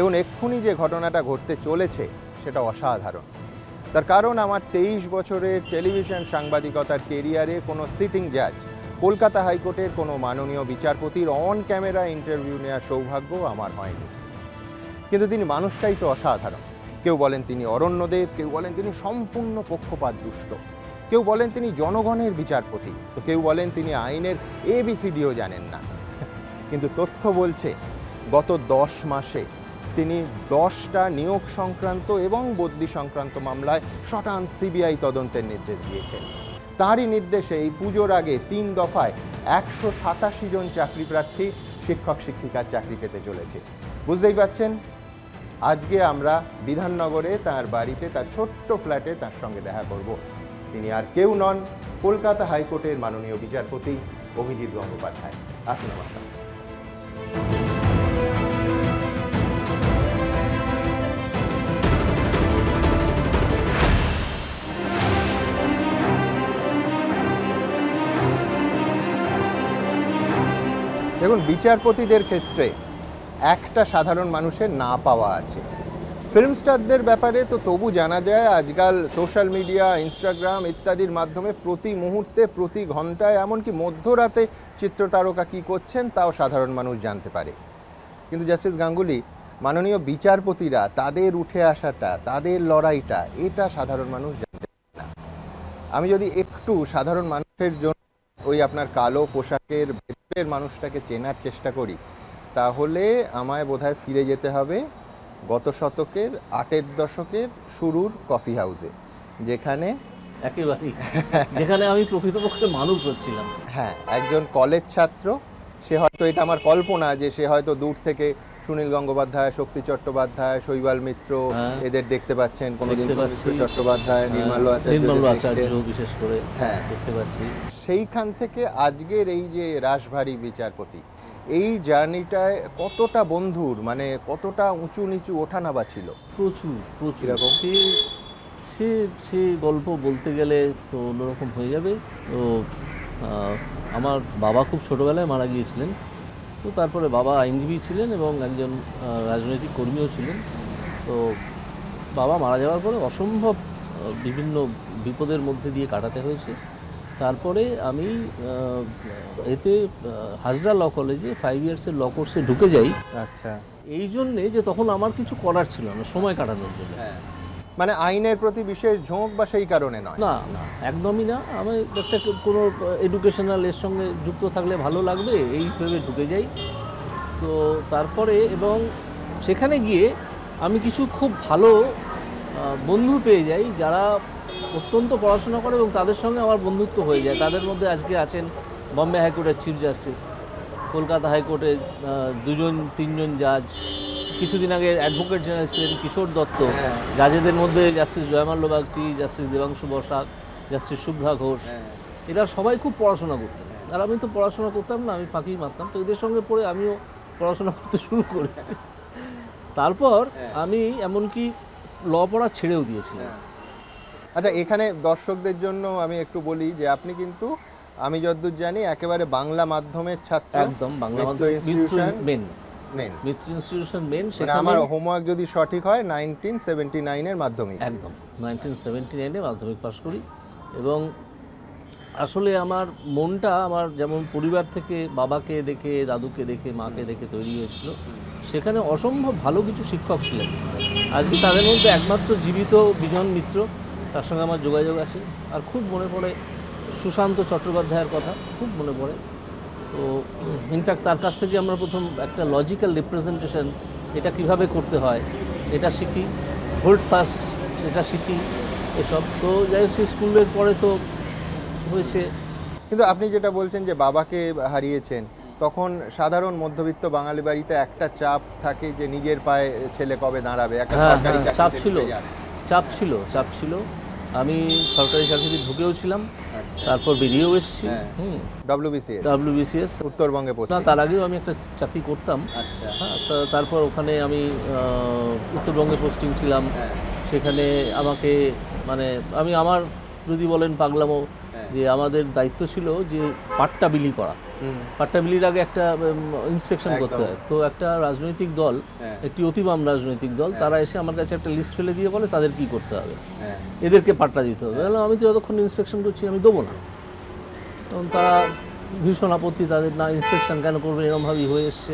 দেখুন, এক্ষুনি যে ঘটনাটা ঘটতে চলেছে সেটা অসাধারণ। তার কারণ, আমার 23 বছরের টেলিভিশন সাংবাদিকতার কেরিয়ারে কোনো সিটিং জাজ, কলকাতা হাইকোর্টের কোনো মাননীয় বিচারপতির অন ক্যামেরা ইন্টারভিউ নেওয়ার সৌভাগ্য আমার হয়নি। কিন্তু তিনি মানুষটাই তো অসাধারণ। কেউ বলেন তিনি অরণ্যদেব, কেউ বলেন তিনি সম্পূর্ণ পক্ষপাত দুষ্ট, কেউ বলেন তিনি জনগণের বিচারপতি, তো কেউ বলেন তিনি আইনের ABCDও জানেন না। কিন্তু তথ্য বলছে গত 10 মাসে তিনি 10টা নিয়োগ সংক্রান্ত এবং বদলি সংক্রান্ত মামলায় সটান CBI তদন্তের নির্দেশ দিয়েছেন। তাঁরই নির্দেশে এই পুজোর আগে 3 দফায় 187 জন চাকরি প্রার্থী শিক্ষক শিক্ষিকার চাকরি পেতে চলেছে। বুঝতেই পাচ্ছেন, আজকে আমরা বিধাননগরে তার বাড়িতে, তার ছোট্ট ফ্ল্যাটে তার সঙ্গে দেখা করব। তিনি আর কেউ নন, কলকাতা হাইকোর্টের মাননীয় বিচারপতি অভিজিৎ গঙ্গোপাধ্যায়। আসুন আমার সঙ্গে। দেখুন, বিচারপতিদের ক্ষেত্রে একটা সাধারণ মানুষের না পাওয়া আছে। ফিল্ম স্টারদের ব্যাপারে তো তবু জানা যায়, আজকাল সোশ্যাল মিডিয়া, ইনস্টাগ্রাম ইত্যাদির মাধ্যমে প্রতি মুহূর্তে, প্রতি ঘন্টায়, এমনকি মধ্যরাতে চিত্রতারকা কী করছেন তাও সাধারণ মানুষ জানতে পারে। কিন্তু জাস্টিস গাঙ্গুলি, মাননীয় বিচারপতিরা, তাদের উঠে আসাটা, তাদের লড়াইটা, এটা সাধারণ মানুষ জানতে পারে না। আমি যদি একটু সাধারণ মানুষের জন্য ওই আপনার কালো পোশাকের ভেতরের মানুষটাকে চেনার চেষ্টা করি, তাহলে আমায় বোধহয় ফিরে যেতে হবে গত শতকের 8-এর দশকের শুরুর কফি হাউসে, যেখানে যেখানে আমি প্রকৃতপক্ষে মানুষ হচ্ছিলাম। হ্যাঁ, একজন কলেজ ছাত্র, সে হয়তো, এটা আমার কল্পনা, যে সে হয়তো দূর থেকে সুনীল গঙ্গোপাধ্যায়, শক্তি চট্টোপাধ্যায়, শৈবাল মিত্র এদের দেখতে পাচ্ছেন, কোনোদিন শক্তি চট্টোপাধ্যায়, নির্মল আচার্য বিশেষ করে দেখতে পাচ্ছি। সেইখান থেকে আজকের এই যে রাশভারী বিচারপতি, এই জার্নিটায় কতটা বন্ধুর, মানে কতটা উঁচু নিচু ওঠানামা ছিল? প্রচুর প্রচুর। সে গল্প বলতে গেলে তো অন্যরকম হয়ে যাবে। তো আমার বাবা খুব ছোটোবেলায় মারা গিয়েছিলেন। তো তারপরে বাবা আইনজীবী ছিলেন এবং একজন রাজনৈতিক কর্মীও ছিলেন। তো বাবা মারা যাওয়ার পরে অসম্ভব বিভিন্ন বিপদের মধ্যে দিয়ে কাটাতে হয়েছে। তারপরে আমি এতে হাজরা ল কলেজে 5 ইয়ার্সের ল কোর্সে ঢুকে যাই। আচ্ছা, এই জন্যে যে তখন আমার কিছু করার ছিল না সময় কাটানোর জন্য। মানে আইনের প্রতি বিশেষ ঝোঁক বা সেই কারণে নয়? না না, একদমই না। আমি একটা কোনো এডুকেশনাল এর সঙ্গে যুক্ত থাকলে ভালো লাগবে এই ভেবে ঢুকে যাই। তো তারপরে এবং সেখানে গিয়ে আমি কিছু খুব ভালো বন্ধু পেয়ে যাই, যারা অত্যন্ত পড়াশোনা করে এবং তাদের সঙ্গে আমার বন্ধুত্ব হয়ে যায়। তাদের মধ্যে আজকে আছেন বম্বে হাইকোর্টের চিফ জাস্টিস, কলকাতা হাইকোর্টের 2-3জন জাজ, কিছুদিন আগে অ্যাডভোকেট জেনারেল ছিলেন কিশোর দত্ত, জাজেদের মধ্যে justice Joymalya Bagchi, justice Debangshu Basak, justice Shubhra Ghosh, এরা সবাই খুব পড়াশোনা করতেন। আর আমি তো পড়াশোনা করতাম না, আমি ফাঁকি মারতাম। তো এদের সঙ্গে পড়ে আমিও পড়াশোনা করতে শুরু করি। তারপর আমি এমনকি ল পড়া ছেড়েও দিয়েছিলাম। আচ্ছা, এখানে দর্শকদের জন্য আমি একটু বলি যে আপনি কিন্তু, আমি যতদূর জানি, একেবারে বাংলা মাধ্যমের ছাত্র। একদম বাংলা মাধ্যমের ইনস্টিটিউশন মেন। মিত্র ইনস্টিটিউশন মেন। সেখানে আমার হোমওয়ার্ক যদি সঠিক হয় 1979 এর মাধ্যমিক। একদম 1979 এ মাধ্যমিক পাশ করি। এবং আসলে আমার মনটা, আমার যেমন পরিবার থেকে বাবাকে দেখে, দাদুকে দেখে, মাকে দেখে তৈরি হয়েছিল, সেখানে অসম্ভব ভালো কিছু শিক্ষক ছিলেন। আজকে তাদের মধ্যে একমাত্র জীবিত বিজন মিত্র, তার সঙ্গে আমার যোগাযোগ আছে। আর খুব মনে পড়ে সুশান্ত চট্টোপাধ্যায়ের কথা, খুব মনে পড়ে। তো ইনফ্যাক্ট তার কাছ থেকে আমরা প্রথম একটা লজিক্যাল রিপ্রেজেন্টেশন, এটা কিভাবে করতে হয় এটা শিখি, হোল্ড ফাস্ট সেটা শিখি, এসব। তো যাই হোক, সেই স্কুলের পরে তো হয়েছে। কিন্তু আপনি যেটা বলছেন যে বাবাকে হারিয়েছেন, তখন সাধারণ মধ্যবিত্ত বাঙালি বাড়িতে একটা চাপ থাকে যে নিজের পায়ে ছেলে কবে দাঁড়াবে, একটা সরকারি চাপ ছিল। আমি সরকারি চাকরিতে ঢুকেও ছিলাম, তারপর বেরিয়েও এসেছি। WBCS উত্তরবঙ্গে পোস্ট। না, তার আগেও আমি একটা চাকরি করতাম। তারপর ওখানে আমি উত্তরবঙ্গে পোস্টিং ছিলাম। সেখানে আমাকে, মানে আমি, আমার যদি বলেন পাগলামো, যে আমাদের দায়িত্ব ছিল যে পাট্টা বিলি করা। পাট্টা বিলির আগে একটা ইন্সপেকশন করতে হয়। তো একটা রাজনৈতিক দল, একটি অতিবাম রাজনৈতিক দল, তারা এসে আমার কাছে একটা লিস্ট ফেলে দিয়ে বলে তাদের কি করতে হবে, এদেরকে পাট্টা দিতে হবে। আমি তো যতক্ষণ ইন্সপেকশন করছি আমি দেবো না। তখন তারা ভীষণ আপত্তি, তাদের না ইন্সপেকশন কেন করবেন, এরকমভাবেই হয়ে এসছে।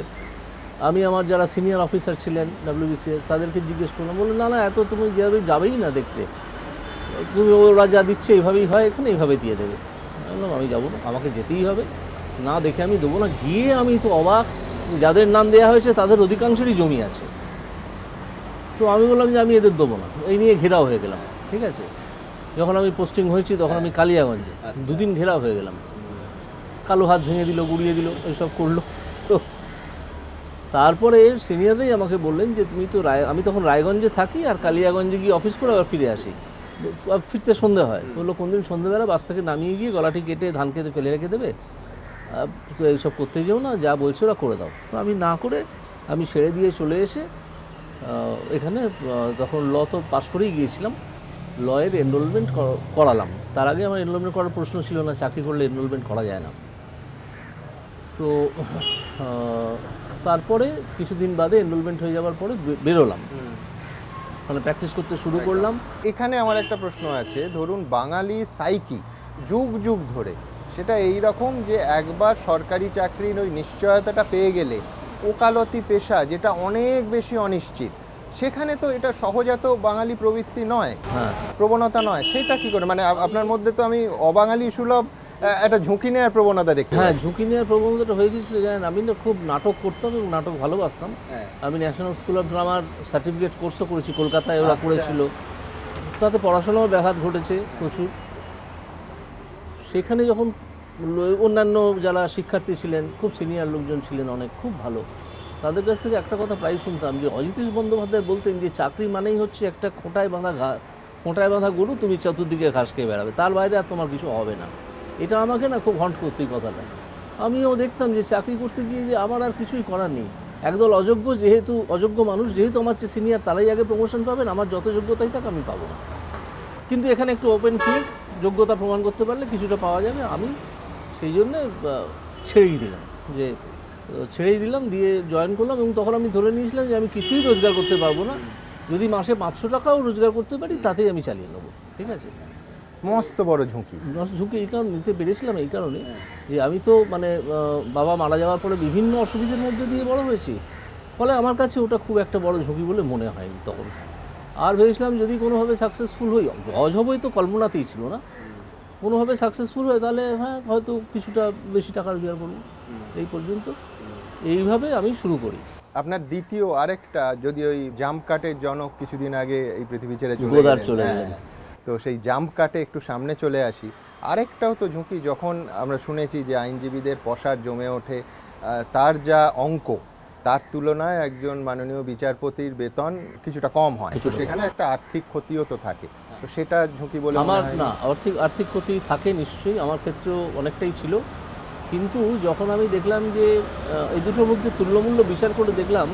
আমি আমার যারা সিনিয়র অফিসার ছিলেন WBCS তাদেরকে জিজ্ঞেস করলাম, বললো না না এত তুমি যেভাবে যাবেই না দেখতে, তুমি ওরা যা দিচ্ছে এইভাবেই হয়, এখানে এইভাবে দিয়ে দেবে। বললাম আমি যাবো না, আমাকে যেতেই হবে, না দেখে আমি দেবো না। গিয়ে আমি তো অবাক, যাদের নাম দেওয়া হয়েছে তাদের অধিকাংশেরই জমি আছে। তো আমি বললাম যে আমি এদের দেবো না, এই নিয়ে ঘেরাও হয়ে গেলাম। ঠিক আছে, যখন আমি পোস্টিং হয়েছি তখন আমি কালিয়াগঞ্জে 2 দিন ঘেরাও হয়ে গেলাম। কালো হাত ভেঙে দিল, গুড়িয়ে দিল, এইসব করলো। তো তারপরে সিনিয়ররাই আমাকে বললেন যে তুমি তো আমি তখন রায়গঞ্জে থাকি আর কালিয়াগঞ্জে গিয়ে অফিস করে আবার ফিরে আসি, ফিরতে সন্ধে হয়। বললো কোনদিন সন্ধ্যেবেলা বাস থেকে নামিয়ে গিয়ে গলাটি কেটে ধান খেতে ফেলে রেখে দেবে, তো এইসব করতে যেও না, যা বলছে ওরা করে দাও। তো আমি না করে আমি ছেড়ে দিয়ে চলে এসে এখানে তখন ল তো পাস করেই গিয়েছিলাম, লয়ের এনরোলমেন্ট করালাম। তার আগে আমার এনরোলমেন্ট করার প্রশ্ন ছিল না, চাকরি করলে এনরোলমেন্ট করা যায় না। তো তারপরে কিছুদিন বাদে এনরোলমেন্ট হয়ে যাওয়ার পরে বেরোলাম, মানে প্র্যাকটিস করতে শুরু করলাম। এখানে আমার একটা প্রশ্ন আছে, ধরুন বাঙালি সাইকি যুগ যুগ ধরে সেটা এই রকম যে একবার সরকারি চাকরির ওই নিশ্চয়তাটা পেয়ে গেলে ওকালতি পেশা যেটা অনেক বেশি অনিশ্চিত, সেখানে তো এটা সহজাত বাঙালি প্রবৃত্তি নয়, প্রবণতা নয়, সেটা কি করে মানে আপনার মধ্যে তো আমি অবাঙালি সুলভ একটা ঝুঁকি নেওয়ার প্রবণতা দেখতে হ্যাঁ, ঝুঁকি নেওয়ার প্রবণতাটা হয়ে গিয়েছিল। জানেন, আমি না খুব নাটক করতাম এবং নাটক ভালোবাসতাম। আমি ন্যাশনাল স্কুল অফ ড্রামার সার্টিফিকেট কোর্সও করেছি, কলকাতায় ওরা করেছিল। তাতে পড়াশোনাও ব্যাঘাত ঘটেছে প্রচুর। সেখানে যখন অন্যান্য যারা শিক্ষার্থী ছিলেন, খুব সিনিয়র লোকজন ছিলেন অনেক, খুব ভালো, তাদের কাছ থেকে একটা কথা প্রায় শুনতাম যে অজিতেশ বন্দ্যোপাধ্যায় বলতেন যে চাকরি মানেই হচ্ছে একটা খোঁটায় বাঁধা গরু, তুমি চতুর্দিকে ঘাস খেয়ে বেড়াবে, তার বাইরে আর তোমার কিছু হবে না। এটা আমাকে না খুব হন্ট করতো এই কথাটা। আমিও দেখতাম যে চাকরি করতে গিয়ে যে আমার আর কিছুই করার নেই, একদল অযোগ্য মানুষ যেহেতু আমার চেয়ে সিনিয়র, তারাই আগে প্রমোশন পাবেন, আমার যত যোগ্যতাই থাক আমি পাবো না। কিন্তু এখানে একটু ওপেন ফিল্ড, যোগ্যতা প্রমাণ করতে পারলে কিছুটা পাওয়া যাবে। আমি সেই জন্যে ছেড়েই দিলাম, দিয়ে জয়েন করলাম। এবং তখন আমি ধরে নিয়েছিলাম যে আমি কিছুই রোজগার করতে পারবো না, যদি মাসে 500 টাকাও রোজগার করতে পারি তাতেই আমি চালিয়ে নেবো। ঠিক আছে, মস্ত বড় ঝুঁকি এই কারণে নিতে পেরেছিলাম, এই কারণে যে আমি তো মানে বাবা মারা যাওয়ার পরে বিভিন্ন অসুবিধার মধ্যে দিয়ে বড় হয়েছি, ফলে আমার কাছে ওটা খুব একটা বড় ঝুঁকি বলে মনে হয়নি তখন। আর ভেবেছিলাম যদি কোনোভাবে সাকসেসফুল হই, জজ হবই তো কল্পনাতেই ছিল না, কোনোভাবে সাকসেসফুল হয় তাহলে হ্যাঁ হয়তো কিছুটা বেশি টাকা রোজগার করবো। এই পর্যন্ত এইভাবে আমি শুরু করি। আপনার দ্বিতীয় আরেকটা, যদি ওই জাম্প কাটের জনক কিছুদিন আগে এই পৃথিবী ছেড়ে চলে গেলেন, তো সেই জাম্প কাটে একটু সামনে চলে আসি। আরেকটাও তো ঝুঁকি, যখন আমরা শুনেছি যে আইনজীবীদের পসার জমে ওঠে, তার যা অঙ্ক তার তুলনায় একজন মাননীয় বিচারপতির বেতন কিছুটা কম হয়, তো সেখানে একটা আর্থিক ক্ষতিও তো থাকে, তো সেটা ঝুঁকি বলে আমার না, আর্থিক ক্ষতি থাকে নিশ্চয়ই, আমার ক্ষেত্রেও অনেকটাই ছিল। কিন্তু যখন আমি দেখলাম যে এই দুটোর মধ্যে তুল্যমূল্য বিচার করে দেখলাম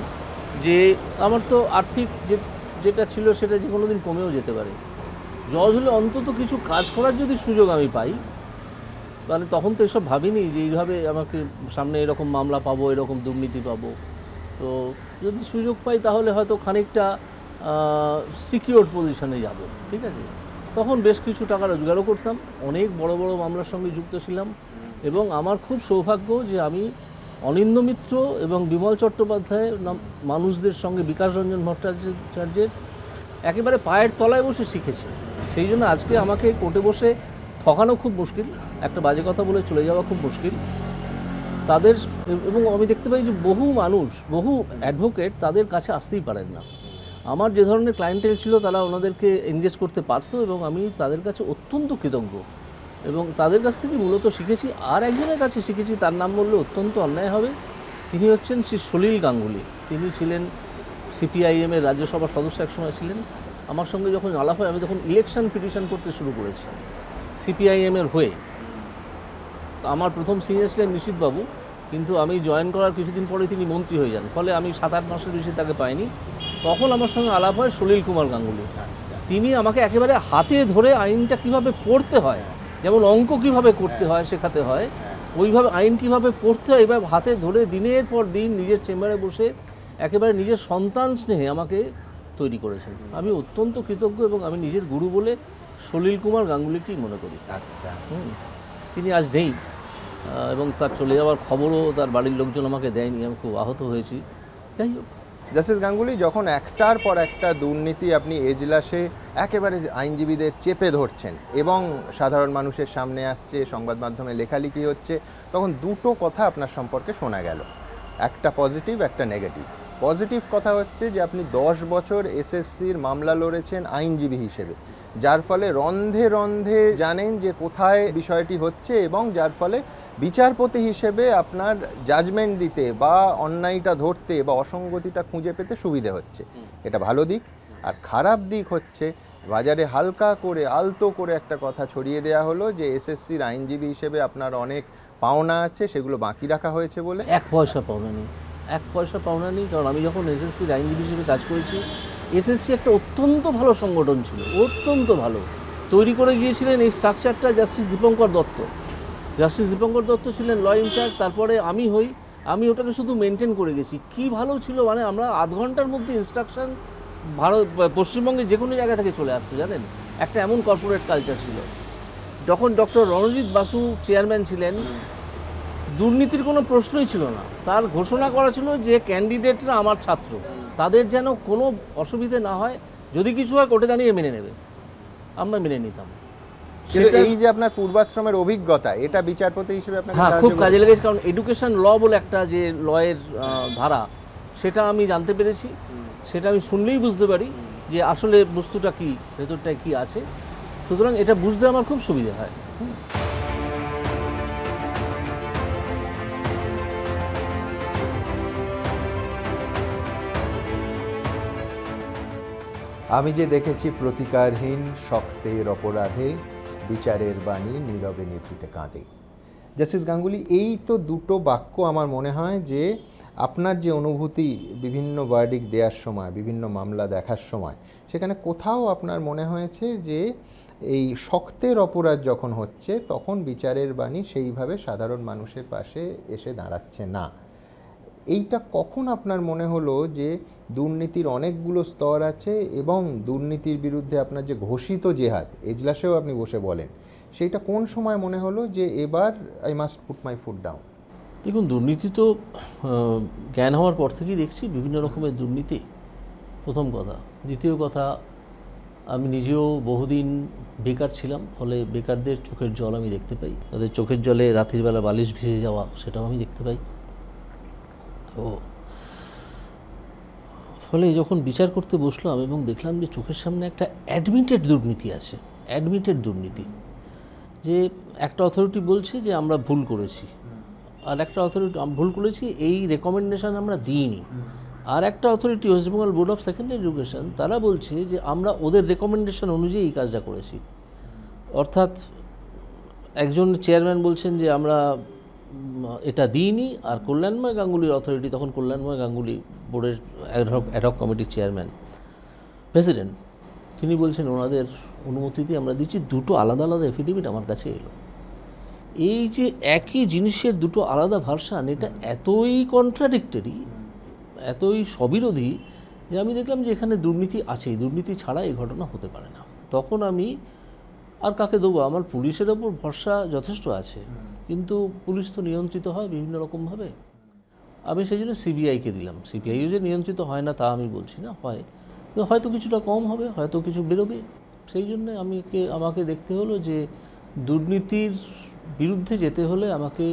যে আমার তো আর্থিক যেটা ছিল সেটা যে কোনো দিন কমেও যেতে পারে। জজ হলে অন্তত কিছু কাজ করার যদি সুযোগ আমি পাই, মানে তখন তো এসব ভাবিনি যে এইভাবে আমাকে সামনে এরকম মামলা পাবো, এরকম দুর্নীতি পাবো। তো যদি সুযোগ পাই তাহলে হয়তো খানিকটা সিকিউরড পজিশনে যাব। ঠিক আছে, তখন বেশ কিছু টাকা রোজগারও করতাম, অনেক বড় বড় মামলার সঙ্গে যুক্ত ছিলাম। এবং আমার খুব সৌভাগ্য যে আমি অনিন্দ্য মিত্র এবং বিমল চট্টোপাধ্যায় মানুষদের সঙ্গে বিকাশ রঞ্জন ভট্টাচার্যের একেবারে পায়ের তলায় বসে শিখেছি। সেই জন্য আজকে আমাকে কোর্টে বসে ঠকানো খুব মুশকিল, একটা বাজে কথা বলে চলে যাওয়া খুব মুশকিল তাদের। এবং আমি দেখতে পাই যে বহু মানুষ, বহু অ্যাডভোকেট তাদের কাছে আসতেই পারেন না। আমার যে ধরনের ক্লায়েন্টেল ছিল তারা ওনাদেরকে এনগেজ করতে পারতো এবং আমি তাদের কাছে অত্যন্ত কৃতজ্ঞ এবং তাদের কাছ থেকে মূলত শিখেছি। আর একজনের কাছে শিখেছি, তার নাম বললে অত্যন্ত অন্যায় হবে, তিনি হচ্ছেন শ্রী সলিল গাঙ্গুলি। তিনি ছিলেন CPIM-এর রাজ্যসভার সদস্য, একসময় ছিলেন। আমার সঙ্গে যখন আলাপ হয়, আমি তখন ইলেকশন পিটিশন করতে শুরু করেছি CPIM-এর হয়ে। আমার প্রথম সিনিয়র ছিলেন নিশীথবাবু, কিন্তু আমি জয়েন করার কিছুদিন পরে তিনি মন্ত্রী হয়ে যান, ফলে আমি 7-8 মাসের বেশি তাকে পাইনি। তখন আমার সঙ্গে আলাপ হয় সলিল কুমার গাঙ্গুলি। তিনি আমাকে একেবারে হাতে ধরে আইনটা কীভাবে পড়তে হয় যেমন অঙ্ক কিভাবে করতে হয় শেখাতে হয়, ওইভাবে আইন কিভাবে পড়তে হয় এভাবে হাতে ধরে দিনের পর দিন নিজের চেম্বারে বসে একেবারে নিজের সন্তান স্নেহে আমাকে তৈরি করেছেন। আমি অত্যন্ত কৃতজ্ঞ এবং আমি নিজের গুরু বলে সলিল কুমার গাঙ্গুলিকেই মনে করি। আচ্ছা, তিনি আজ নেই এবং তার চলে যাওয়ার খবরও তার বাড়ির লোকজন আমাকে দেয়নি, আমি খুব আহত হয়েছি। যাই হোক, জাস্টিস গাঙ্গুলি, যখন একটার পর একটা দুর্নীতি আপনি এজলাসে একেবারে আইনজীবীদের চেপে ধরছেন এবং সাধারণ মানুষের সামনে আসছে, সংবাদ মাধ্যমে লেখালেখি হচ্ছে, তখন দুটো কথা আপনার সম্পর্কে শোনা গেল, একটা পজিটিভ একটা নেগেটিভ। পজিটিভ কথা হচ্ছে যে আপনি 10 বছর এসএসসির মামলা লড়েছেন আইনজীবী হিসেবে, যার ফলে রন্ধে রন্ধে জানেন যে কোথায় বিষয়টি হচ্ছে এবং যার ফলে বিচারপতি হিসেবে আপনার জাজমেন্ট দিতে বা অন্যায়টা ধরতে বা অসঙ্গতিটা খুঁজে পেতে সুবিধে হচ্ছে। এটা ভালো দিক। আর খারাপ দিক হচ্ছে বাজারে হালকা করে আলতো করে একটা কথা ছড়িয়ে দেওয়া হলো যে এসএসসির আইনজীবী হিসেবে আপনার অনেক পাওনা আছে, সেগুলো বাকি রাখা হয়েছে বলে। 1 পয়সা পাওনা নেই, 1 পয়সা পাওনা নেই। কারণ আমি যখন এসএসসির আইনজীবী হিসেবে কাজ করেছি, এসএসসি একটা অত্যন্ত ভালো সংগঠন ছিল, অত্যন্ত ভালো। তৈরি করে গিয়েছিলেন এই স্ট্রাকচারটা জাস্টিস দীপঙ্কর দত্ত। জাস্টিস দীপঙ্কর দত্ত ছিলেন ল ইনচার্জ, তারপরে আমি হই, আমি ওটাকে শুধু মেনটেন করে গেছি। কি ভালো ছিল, মানে আমরা আধ ঘন্টার মধ্যে ইনস্ট্রাকশন ভারত পশ্চিমবঙ্গের যে কোনো জায়গা থেকে চলে আসতো, জানেন, একটা এমন কর্পোরেট কালচার ছিল। যখন ডক্টর রণজিৎ বাসু চেয়ারম্যান ছিলেন, দুর্নীতির কোনো প্রশ্নই ছিল না। তার ঘোষণা করা ছিল যে ক্যান্ডিডেটরা আমার ছাত্র, তাদের যেন কোনো অসুবিধে না হয়, যদি কিছু হয় কোর্টে দাঁড়িয়ে মেনে নেবে। আমরা মেনে নিতাম। কিন্তু এই যে আপনার পূর্বাশ্রমের অভিজ্ঞতা, এটা বিচারপতি হিসেবে আপনাকে হ্যাঁ, খুব কাজে লেগেছে। কারণ এডুকেশন ল বলে একটা যে লয়ের ধারা, সেটা আমি জানতে পেরেছি। সেটা আমি শুনলেই বুঝতে পারি যে আসলে বস্তুটা কি, ভেতরটায় কি আছে। সুতরাং এটা বুঝতে আমার খুব সুবিধা হয়। আমি যে দেখেছি প্রতিকারহীন শক্তের অপরাধে বিচারের বাণী নীরবে নিভৃতে কাঁদে। জাস্টিস গাঙ্গুলি, এই তো দুটো বাক্য আমার মনে হয় যে আপনার যে অনুভূতি বিভিন্ন ভার্ডিক্ট দেওয়ার সময়, বিভিন্ন মামলা দেখার সময়, সেখানে কোথাও আপনার মনে হয়েছে যে এই শক্তের অপরাধ যখন হচ্ছে তখন বিচারের বাণী সেইভাবে সাধারণ মানুষের পাশে এসে দাঁড়াচ্ছে না। এইটা কখন আপনার মনে হলো যে দুর্নীতির অনেকগুলো স্তর আছে এবং দুর্নীতির বিরুদ্ধে আপনার যে ঘোষিত জেহাদ, এজলাসেও আপনি বসে বলেন, সেইটা কোন সময় মনে হলো যে এবার I must put my foot down? দেখুন, দুর্নীতি তো জ্ঞান হওয়ার পর থেকেই দেখছি বিভিন্ন রকমের দুর্নীতি, প্রথম কথা। দ্বিতীয় কথা, আমি নিজেও বহুদিন বেকার ছিলাম, ফলে বেকারদের চোখের জল আমি দেখতে পাই। তাদের চোখের জলে রাতের বেলা বালিশ ভিজে যাওয়া, সেটাও আমি দেখতে পাই। তো ফলে যখন বিচার করতে বসলাম এবং দেখলাম যে চোখের সামনে একটা অ্যাডমিটেড দুর্নীতি আছে, অ্যাডমিটেড দুর্নীতি, যে একটা অথরিটি বলছে যে আমরা ভুল করেছি, আর একটা অথরিটি ভুল করেছি এই রেকমেন্ডেশন আমরা দিইনি, আর একটা authority West Bengal board of secondary education, তারা বলছে যে আমরা ওদের রেকমেন্ডেশন অনুযায়ী এই কাজটা করেছি। অর্থাৎ একজন চেয়ারম্যান বলছেন যে আমরা এটা দিইনি, আর কল্যাণময় গাঙ্গুলির অথরিটি, তখন কল্যাণময় গাঙ্গুলি বোর্ডের অ্যাডহক কমিটির চেয়ারম্যান, প্রেসিডেন্ট, তিনি বলছেন ওনাদের অনুমতিতে আমরা দিচ্ছি। দুটো আলাদা আলাদা এফিডেভিট আমার কাছে এলো। এই যে একই জিনিসের দুটো আলাদা ভার্সান, এটা এতই কন্ট্রাডিক্টরি, এতই স্ববিরোধী যে আমি দেখলাম যে এখানে দুর্নীতি আছেই, দুর্নীতি ছাড়া এই ঘটনা হতে পারে না। তখন আমি আর কাকে দেবো, আমার পুলিশের ওপর ভরসা যথেষ্ট আছে, কিন্তু পুলিশ তো নিয়ন্ত্রিত হয় বিভিন্ন রকমভাবে। আমি সেই জন্য সিবিআইকে দিলাম। সিবিআইও যে নিয়ন্ত্রিত হয় না তা আমি বলছি না, হয়, কিন্তু হয়তো কিছুটা কম হবে, হয়তো কিছু বেরোবে। সেই জন্য আমাকে দেখতে হলো যে দুর্নীতির বিরুদ্ধে যেতে হলে আমাকে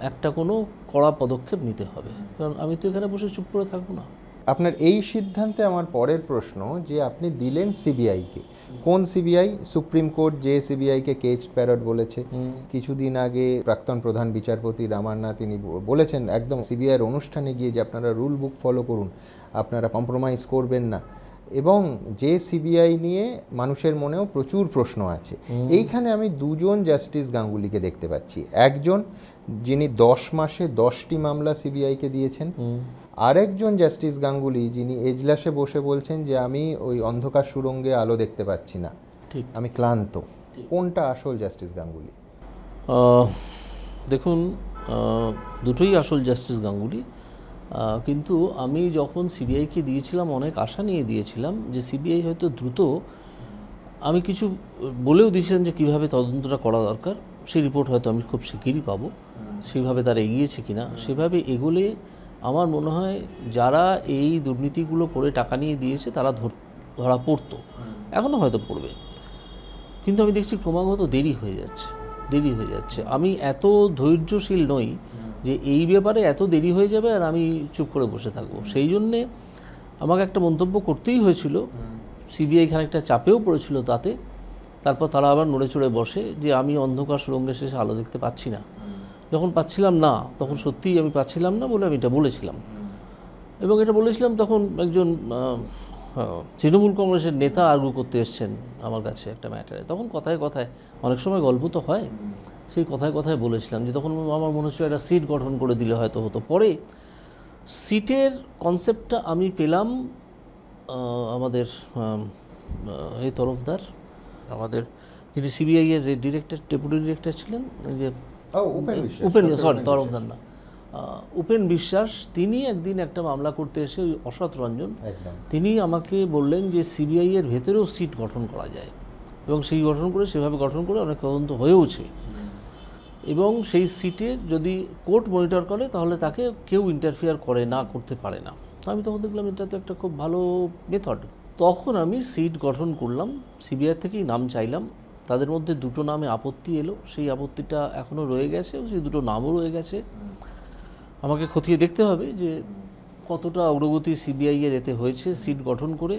একটা কোনো কড়া পদক্ষেপ নিতে হবে, কারণ আমি তো এখানে বসে চুপ করে থাকবো না। আপনার এই সিদ্ধান্তে আমার পরের প্রশ্ন যে আপনি দিলেন সিবিআইকে। কোন সিবিআই? সুপ্রিম কোর্ট যে সিবিআইকে কেজ প্যারট বলেছে। কিছুদিন আগে প্রাক্তন প্রধান বিচারপতি রামান্না তিনি বলেছেন একদম সিবিআইয়ের অনুষ্ঠানে গিয়ে যে আপনারা রুল বুক ফলো করুন, আপনারা কম্প্রোমাইজ করবেন না, এবং যে সিবিআই নিয়ে মানুষের মনেও প্রচুর প্রশ্ন আছে। এইখানে আমি দুজন জাস্টিস গাঙ্গুলিকে দেখতে পাচ্ছি। একজন যিনি 10 মাসে 10টি মামলা সিবিআইকে দিয়েছেন, আরেকজন জাস্টিস গাঙ্গুলি যিনি এজলাসে বসে বলছেন যে আমি ওই অন্ধকার সুড়ঙ্গে আলো দেখতে পাচ্ছি না, ঠিক, আমি ক্লান্ত। কোনটা আসল জাস্টিস গাঙ্গুলি? দেখুন, দুটোই আসল জাস্টিস গাঙ্গুলি, কিন্তু আমি যখন সিবিআইকে দিয়েছিলাম অনেক আশা নিয়ে দিয়েছিলাম যে সিবিআই হয়তো দ্রুত, আমি কিছু বলেও দিয়েছিলাম যে কীভাবে তদন্তটা করা দরকার, সেই রিপোর্ট হয়তো আমি খুব শিগগিরই পাবো, সেইভাবে তারা এগিয়েছে কিনা। সেভাবে এগোলে আমার মনে হয় যারা এই দুর্নীতিগুলো করে টাকা নিয়ে দিয়েছে তারা ধরা পড়তো, এখনও হয়তো পড়বে, কিন্তু আমি দেখছি ক্রমাগত দেরি হয়ে যাচ্ছে। আমি এত ধৈর্যশীল নই যে এই ব্যাপারে এত দেরি হয়ে যাবে আর আমি চুপ করে বসে থাকবো। সেই জন্যে আমাকে একটা মন্তব্য করতেই হয়েছিল, সিবিআই খানিকটা চাপেও পড়েছিল তাতে। তারপর তারা আবার নড়ে চড়ে বসে যে আমি অন্ধকার সুড়ঙ্গের শেষে আলো দেখতে পাচ্ছি না। যখন পাচ্ছিলাম না তখন সত্যিই আমি পাচ্ছিলাম না বলে আমি এটা বলেছিলাম, এবং এটা বলেছিলাম তখন একজন তৃণমূল কংগ্রেসের নেতা আর্গু করতে এসছেন আমার কাছে একটা ম্যাটারে। তখন কথায় কথায়, অনেক সময় গল্প তো হয়, সেই কথায় কথায় বলেছিলাম যে তখন আমার মনে হচ্ছিল একটা সিট গঠন করে দিলে হয়তো হতো। পরে সিটের কনসেপ্টটা আমি পেলাম আমাদের এই তরফদার, আমাদের যিনি সিবিআই এর ডিরেক্টর, ডেপুটি ডিরেক্টর ছিলেন, যে তরফদার না, উপেন বিশ্বাস, তিনি একদিন একটা মামলা করতে এসে ওই অসৎ রঞ্জন, তিনি আমাকে বললেন যে সিবিআই এর ভেতরেও সিট গঠন করা যায়, এবং সেই গঠন করে সেভাবে গঠন করে অনেক তদন্ত হয়েওছে, এবং সেই সিটে যদি কোর্ট মনিটর করে তাহলে তাকে কেউ ইন্টারফিয়ার করতে পারে না। আমি তখন দেখলাম এটা তো একটা খুব ভালো মেথড। তখন আমি সিট গঠন করলাম, সিবিআই থেকেই নাম চাইলাম, তাদের মধ্যে দুটো নামে আপত্তি এলো, সেই আপত্তিটা এখনও রয়ে গেছে, সেই দুটো নামও রয়ে গেছে। আমাকে খতিয়ে দেখতে হবে যে কতটা অগ্রগতি সিবিআই এর এতে হয়েছে সিট গঠন করে,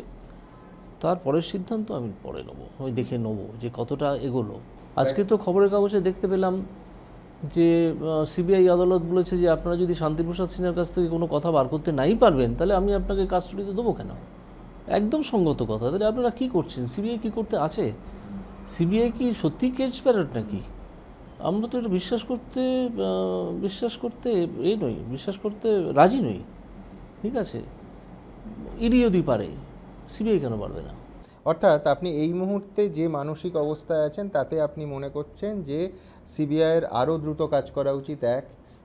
তারপরের সিদ্ধান্ত আমি পরে নেবো, আমি দেখে নেবো যে কতটা এগোলো। আজকে তো খবরের কাগজে দেখতে পেলাম যে সিবিআই আদালত বলেছে যে আপনারা যদি শান্তিপ্রসাদ সিনহার কাছ থেকে কোনো কথা বার করতে নাই পারবেন তাহলে আমি আপনাকে কাস্টডিতে দেবো কেন। একদম সঙ্গত কথা। তাহলে আপনারা কী করছেন? সিবিআই কী করতে আছে? সিবিআই কি সত্যি কেজ প্যারেট নাকি? আমরা তো এটা বিশ্বাস করতে রাজি নই। ঠিক আছে, ইডি যদি পারে, সিবিআই কেন পারবে না? অর্থাৎ আপনি এই মুহূর্তে যে মানসিক অবস্থায় আছেন তাতে আপনি মনে করছেন যে সিবিআইয়ের আরও দ্রুত কাজ করা উচিত, 1।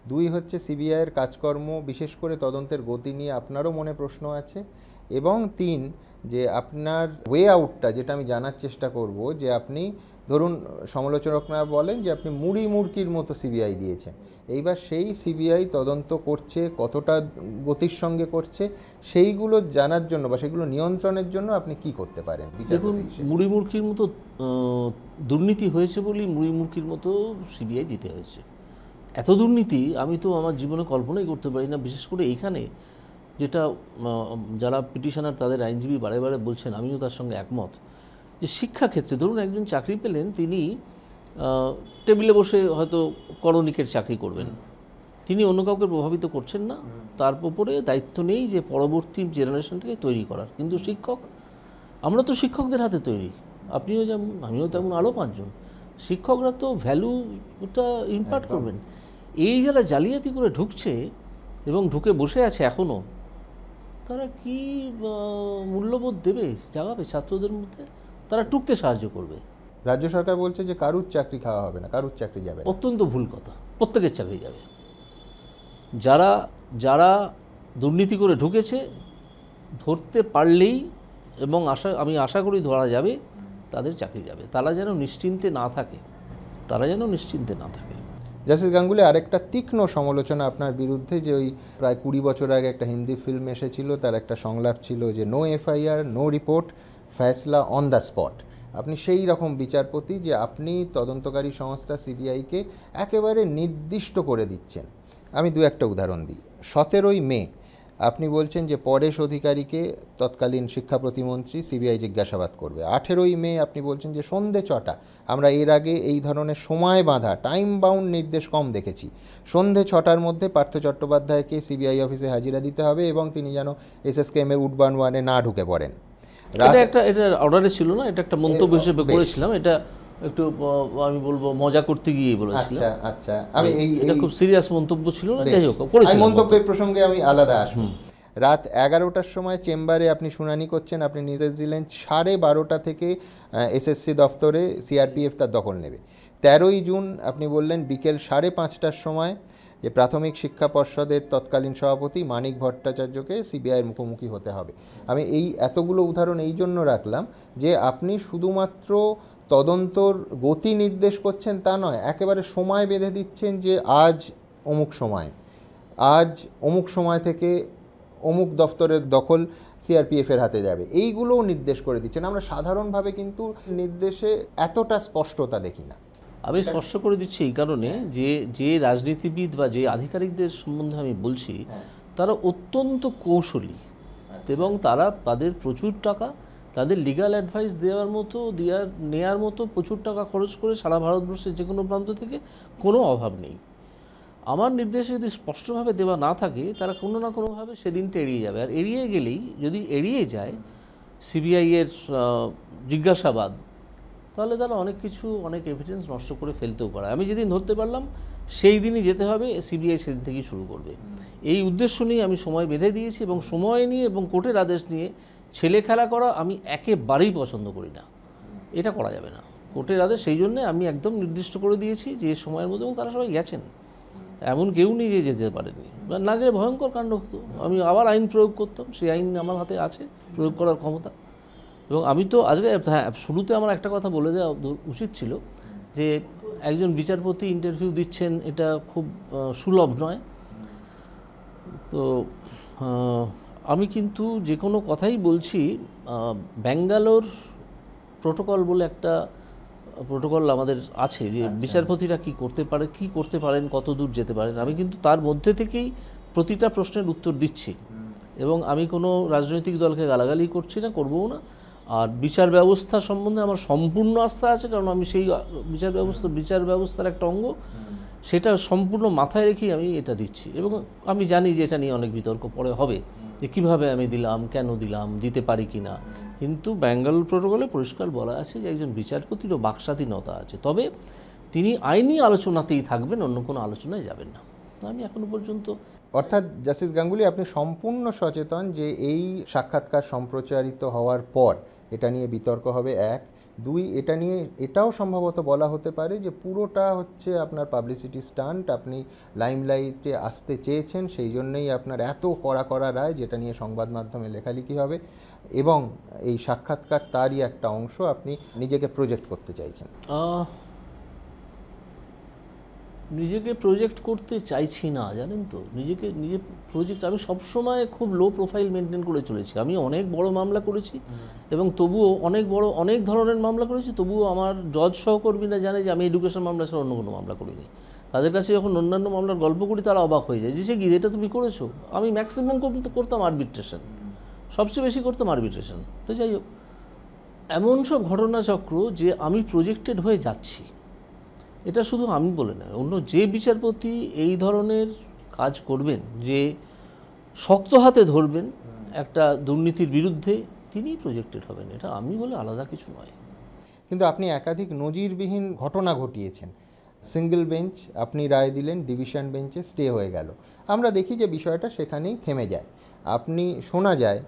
2 হচ্ছে সিবিআইয়ের কাজকর্ম, বিশেষ করে তদন্তের গতি নিয়ে আপনারও মনে প্রশ্ন আছে, এবং 3 যে আপনার ওয়ে আউটটা, যেটা আমি জানার চেষ্টা করব, যে আপনি ধরুন সমালোচকরা বলেন যে আপনি মুড়ি মুড়কির মতো সিবিআই দিয়েছেন, এইবার সেই সিবিআই তদন্ত করছে, কতটা গতির সঙ্গে করছে, সেইগুলো জানার জন্য বা সেগুলো নিয়ন্ত্রণের জন্য আপনি কি করতে পারেন? দেখুন, মুড়ি মুড়কির মতো দুর্নীতি হয়েছে বলেই মুড়ি মুড়কির মতো সিবিআই দিতে হয়েছে। এত দুর্নীতি আমি তো আমার জীবনে কল্পনাই করতে পারি না, বিশেষ করে এইখানে যেটা যারা পিটিশনার তাদের আইনজীবী বারে বারে বলছেন, আমিও তার সঙ্গে একমত, যে শিক্ষাক্ষেত্রে ধরুন একজন চাকরি পেলেন, তিনি টেবিলে বসে হয়তো করণিকের চাকরি করবেন, তিনি অন্য কাউকে প্রভাবিত করছেন না, তার উপরে দায়িত্ব নেই যে পরবর্তী জেনারেশনটাকে তৈরি করার। কিন্তু শিক্ষক, আমরা তো শিক্ষকদের হাতে তৈরি, আপনিও যেমন আমিও তেমন, আরও 5 জন শিক্ষকরা তো ভ্যালুটা ইম্পার্ট করবেন। এই যারা জালিয়াতি করে ঢুকছে এবং ঢুকে বসে আছে এখনও, তারা কি মূল্যবোধ জাগাবে ছাত্রদের মধ্যে? তারা টুকতে সাহায্য করবে। রাজ্য সরকার বলছে যে কারুর চাকরি খাওয়া হবে না, কারুর চাকরি যাবে না। অত্যন্ত ভুল কথা, প্রত্যেকের চাকরি যাবে। যারা দুর্নীতি করে ঢুকেছে, ধরতে পারলেই, এবং আমি আশা করি ধরা যাবে, তাদের চাকরি যাবে। তারা যেন নিশ্চিন্তে না থাকে। জাস্টিস গাঙ্গুলি, আরেকটা তীক্ষ্ণ সমালোচনা আপনার বিরুদ্ধে, যে ওই প্রায় 20 বছর আগে একটা হিন্দি ফিল্ম এসেছিল, তার একটা সংলাপ ছিল যে নো এফআইআর, নো রিপোর্ট, ফয়সলা অন দ্য স্পট। আপনি সেই রকম বিচারপতি যে আপনি তদন্তকারী সংস্থা সিবিআইকে একেবারে নির্দিষ্ট করে দিচ্ছেন। আমি 2-1টা উদাহরণ দিই। 17ই মে আপনি বলছেন যে পরেশ অধিকারীকে, তৎকালীন শিক্ষা প্রতিমন্ত্রী, সিবিআই জিজ্ঞাসাবাদ করবে। 18ই মে আপনি বলছেন যে সন্ধ্যে 6টা, আমরা এর আগে এই ধরনের সময় বাঁধা টাইম বাউন্ড নির্দেশ কম দেখেছি, সন্ধ্যে 6টার মধ্যে পার্থ চট্টোপাধ্যায়কে সিবিআই অফিসে হাজিরা দিতে হবে এবং তিনি যেন SSKM এর উডবার্ন 1-এ না ঢুকে পড়েন। এটা অর্ডারে ছিল না, এটা একটা মন্তব্য হিসেবে করেছিলাম, এটা একটু আমি বলবো মজা করতে গিয়ে বলেছিলাম। আচ্ছা, আমি এটা খুব সিরিয়াস মন্তব্য ছিল না, যাই হোক করেছিলাম। মন্তব্যের প্রসঙ্গে আমি আলাদা আসবো। রাত 11টার সময় চেম্বারে আপনি শুনানি করছেন, আপনি নির্দেশ দিলেন 12:30 থেকে এসএসসি দফতরে সিআরপিএফ তার দখল নেবে। 13ই জুন আপনি বললেন বিকেল 5:30টার সময় যে প্রাথমিক শিক্ষা পর্ষদের তৎকালীন সভাপতি মানিক ভট্টাচার্যকে সিবিআইয়ের মুখোমুখি হতে হবে। আমি এই এতগুলো উদাহরণ এই জন্য রাখলাম যে আপনি শুধুমাত্র তদন্তর গতি নির্দেশ করছেন তা নয়, একেবারে সময় বেঁধে দিচ্ছেন যে আজ অমুক সময় থেকে অমুক দফতরের দখল সিআরপিএফের হাতে যাবে, এইগুলোও নির্দেশ করে দিচ্ছেন। আমরা সাধারণভাবে কিন্তু নির্দেশে এতটা স্পষ্টতা দেখি না। আমি স্পষ্ট করে দিচ্ছি এই কারণে যে রাজনীতিবিদ বা যে আধিকারিকদের সম্বন্ধে আমি বলছি তারা অত্যন্ত কৌশলী এবং তাদের প্রচুর টাকা, তাদের লিগ্যাল অ্যাডভাইস নেওয়ার মতো প্রচুর টাকা খরচ করে সারা ভারতবর্ষের যে কোনো প্রান্ত থেকে কোনো অভাব নেই। আমার নির্দেশে যদি স্পষ্টভাবে দেওয়া না থাকে তারা কোনো না কোনোভাবে সেদিনটা এড়িয়ে যাবে, আর এড়িয়ে গেলেই যদি এড়িয়ে যায় সিবিআইয়ের জিজ্ঞাসাবাদ, তাহলে তারা অনেক এভিডেন্স নষ্ট করে ফেলতেও পারে। আমি যেদিন ধরতে পারলাম সেই দিনই যেতে হবে, সিবিআই সেদিন থেকেই শুরু করবে। এই উদ্দেশ্য নিয়ে আমি সময় বেঁধে দিয়েছি এবং সময় নিয়ে এবং কোর্টের আদেশ নিয়ে ছেলে খেলা করা আমি একেবারেই পছন্দ করি না, এটা করা যাবে না। কোর্টের আদেশ সেই জন্যে আমি একদম নির্দিষ্ট করে দিয়েছি যে সময়ের মধ্যে, এবং তারা সবাই গেছেন, এমন কেউ নেই যে যেতে পারেনি। না গেলে ভয়ঙ্কর কাণ্ড হতো, আমি আবার আইন প্রয়োগ করতাম, সেই আইন আমার হাতে আছে, প্রয়োগ করার ক্ষমতা। এবং আমি তো আজকে শুরুতে আমার একটা কথা বলে দেওয়া উচিত ছিল যে একজন বিচারপতি ইন্টারভিউ দিচ্ছেন, এটা খুব সুলভ নয়। তো আমি কিন্তু যে কোনো কথাই বলছি, ব্যাঙ্গালোর প্রোটোকল বলে একটা প্রোটোকল আমাদের আছে যে বিচারপতিরা কি করতে পারেন, কত দূর যেতে পারেন। আমি কিন্তু তার মধ্যে থেকেই প্রতিটা প্রশ্নের উত্তর দিচ্ছি, এবং আমি কোনো রাজনৈতিক দলকে গালাগালি করছি না, করবও না। আর বিচার ব্যবস্থা সম্বন্ধে আমার সম্পূর্ণ আস্থা আছে, কারণ আমি সেই বিচার ব্যবস্থার একটা অঙ্গ, সেটা সম্পূর্ণ মাথায় রেখেই আমি এটা দিচ্ছি। এবং আমি জানি যে এটা নিয়ে অনেক বিতর্ক পরে হবে, যে কীভাবে আমি দিলাম, কেন দিলাম, দিতে পারি কি না। কিন্তু ব্যাঙ্গালোর প্রোটোকলে পরিষ্কার বলা আছে যে একজন বিচারপতিরও বাকস্বাধীনতা আছে, তবে তিনি আইনি আলোচনাতেই থাকবেন, অন্য কোনো আলোচনায় যাবেন না। আমি এখনো পর্যন্ত, অর্থাৎ জাস্টিস গাঙ্গুলি, আপনি সম্পূর্ণ সচেতন যে এই সাক্ষাৎকার সম্প্রচারিত হওয়ার পর এটা নিয়ে বিতর্ক হবে, 1, 2 এটা নিয়ে এটাও সম্ভবত বলা হতে পারে যে পুরোটা হচ্ছে আপনার পাবলিসিটি স্টান্ট, আপনি লাইমলাইটে আসতে চেয়েছেন, সেই জন্যই আপনার এত কড়া রায়, যেটা নিয়ে সংবাদ মাধ্যমে লেখালেখি হবে, এবং এই সাক্ষাৎকার তারই একটা অংশ, আপনি নিজেকে প্রজেক্ট করতে চাইছেন। নিজেকে প্রজেক্ট করতে চাইছি না, জানেন তো, নিজে প্রজেক্ট, আমি সবসময় খুব লো প্রোফাইল মেনটেন করে চলেছি। আমি অনেক বড় মামলা করেছি, এবং তবুও অনেক ধরনের মামলা করেছি, তবুও আমার জজ সহকর্মীরা জানে যে আমি এডুকেশন মামলা ছাড়া অন্য কোনো মামলা করিনি। তাদের কাছে যখন অন্যান্য মামলার গল্প করি তারা অবাক হয়ে যায়, যে সে কি, এটা তুমি করেছো। আমি ম্যাক্সিমাম করতাম আরবিট্রেশন, সবচেয়ে বেশি করতাম আরবিট্রেশন। তো যাই হোক, এমন সব ঘটনাচক্র যে আমি প্রজেক্টেড হয়ে যাচ্ছি, এটা শুধু আমি বলে নয়, অন্য যে বিচারপতি এই ধরনের কাজ করবেন, যে শক্ত হাতে ধরবেন একটা দুর্নীতির বিরুদ্ধে, তিনিই প্রজেক্টেড হবেন, এটা আমি বলে আলাদা কিছু নয়। কিন্তু আপনি একাধিক নজিরবিহীন ঘটনা ঘটিয়েছেন। সিঙ্গেল বেঞ্চ আপনি রায় দিলেন, ডিভিশন বেঞ্চে স্টে হয়ে গেল। আমরা দেখি যে বিষয়টা সেখানেই থেমে যায়। আপনি, শোনা যায়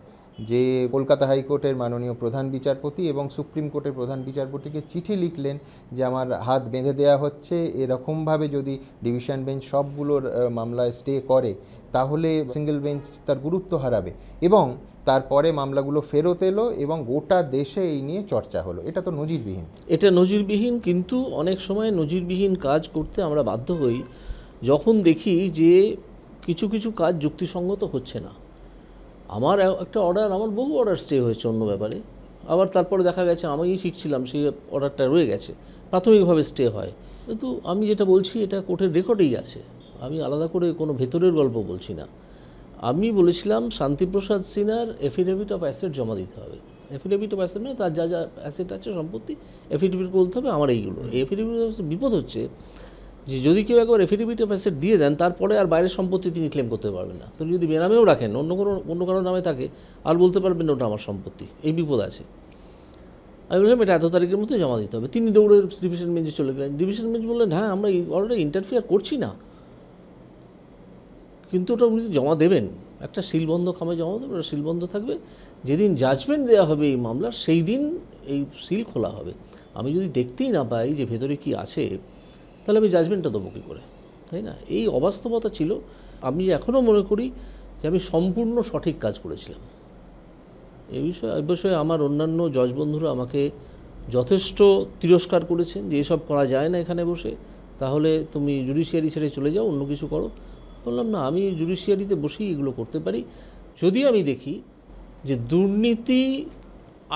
যে কলকাতা হাইকোর্টের মাননীয় প্রধান বিচারপতি এবং সুপ্রিম কোর্টের প্রধান বিচারপতিকে চিঠি লিখলেন যে আমার হাত বেঁধে দেওয়া হচ্ছে, এরকমভাবে যদি ডিভিশন বেঞ্চ সবগুলোর মামলায় স্টে করে তাহলে সিঙ্গেল বেঞ্চ তার গুরুত্ব হারাবে, এবং তারপরে মামলাগুলো ফেরত এলো এবং গোটা দেশে এই নিয়ে চর্চা হলো। এটা তো নজিরবিহীন। এটা নজিরবিহীন, কিন্তু অনেক সময় নজিরবিহীন কাজ করতে আমরা বাধ্য হই যখন দেখি যে কিছু কাজ যুক্তিসঙ্গত হচ্ছে না। আমার একটা অর্ডার, আমার বহু অর্ডার স্টে হয়েছে অন্য ব্যাপারে, আবার তারপরে দেখা গেছে আমি ঠিক ছিলাম, সেই অর্ডারটা রয়ে গেছে, প্রাথমিকভাবে স্টে হয়। কিন্তু আমি যেটা বলছি এটা কোর্টের রেকর্ডেই আছে, আমি আলাদা করে কোনো ভেতরের গল্প বলছি না। আমি বলেছিলাম শান্তিপ্রসাদ সিনহার এফিডেভিট অফ অ্যাসেট জমা দিতে হবে। এফিডেভিট অফ অ্যাসেট মানে তার যা অ্যাসেট আছে, সম্পত্তি, এফিডেভিট বলতে হবে আমার এইগুলো। এই এফিডেভিট বিপদ হচ্ছে যে যদি কেউ একবার এফিডেভিট অফ অ্যাসেট দিয়ে দেন, তারপরে আর বাইরের সম্পত্তি তিনি ক্লেম করতে পারবেন না। তিনি যদি বেনামেও রাখেন, অন্য কারোর নামে থাকে, আর বলতে পারবেন না ওটা আমার সম্পত্তি, এই বিপদ আছে। আমি বললাম এটা এত তারিখের মধ্যে জমা দিতে হবে। তিনি দৌড়ে ডিভিশন বেঞ্চে চলে গেলেন। ডিভিশন বেঞ্চ বললেন হ্যাঁ আমরা এই অর্ডারে ইন্টারফেয়ার করছি না, কিন্তু ওটা উনি জমা দেবেন। একটা সিলবন্ধ খামে জমা দেবে, ওটা সিলবন্ধ থাকবে। যেদিন জাজমেন্ট দেওয়া হবে এই মামলার, সেই দিন এই সিল খোলা হবে। আমি যদি দেখতেই না পাই যে ভেতরে কি আছে, তাহলে আমি জাজমেন্টটা দেবো কী করে, তাই না? এই অবাস্তবতা ছিল। আমি এখনও মনে করি যে আমি সম্পূর্ণ সঠিক কাজ করেছিলাম। এ বিষয়ে আমার অন্যান্য জজ বন্ধুরা আমাকে যথেষ্ট তিরস্কার করেছেন যে এসব করা যায় না এখানে বসে, তাহলে তুমি জুডিশিয়ারি ছেড়ে চলে যাও, অন্য কিছু করো। বললাম না, আমি জুডিশিয়ারিতে বসেই এগুলো করতে পারি। যদি আমি দেখি যে দুর্নীতি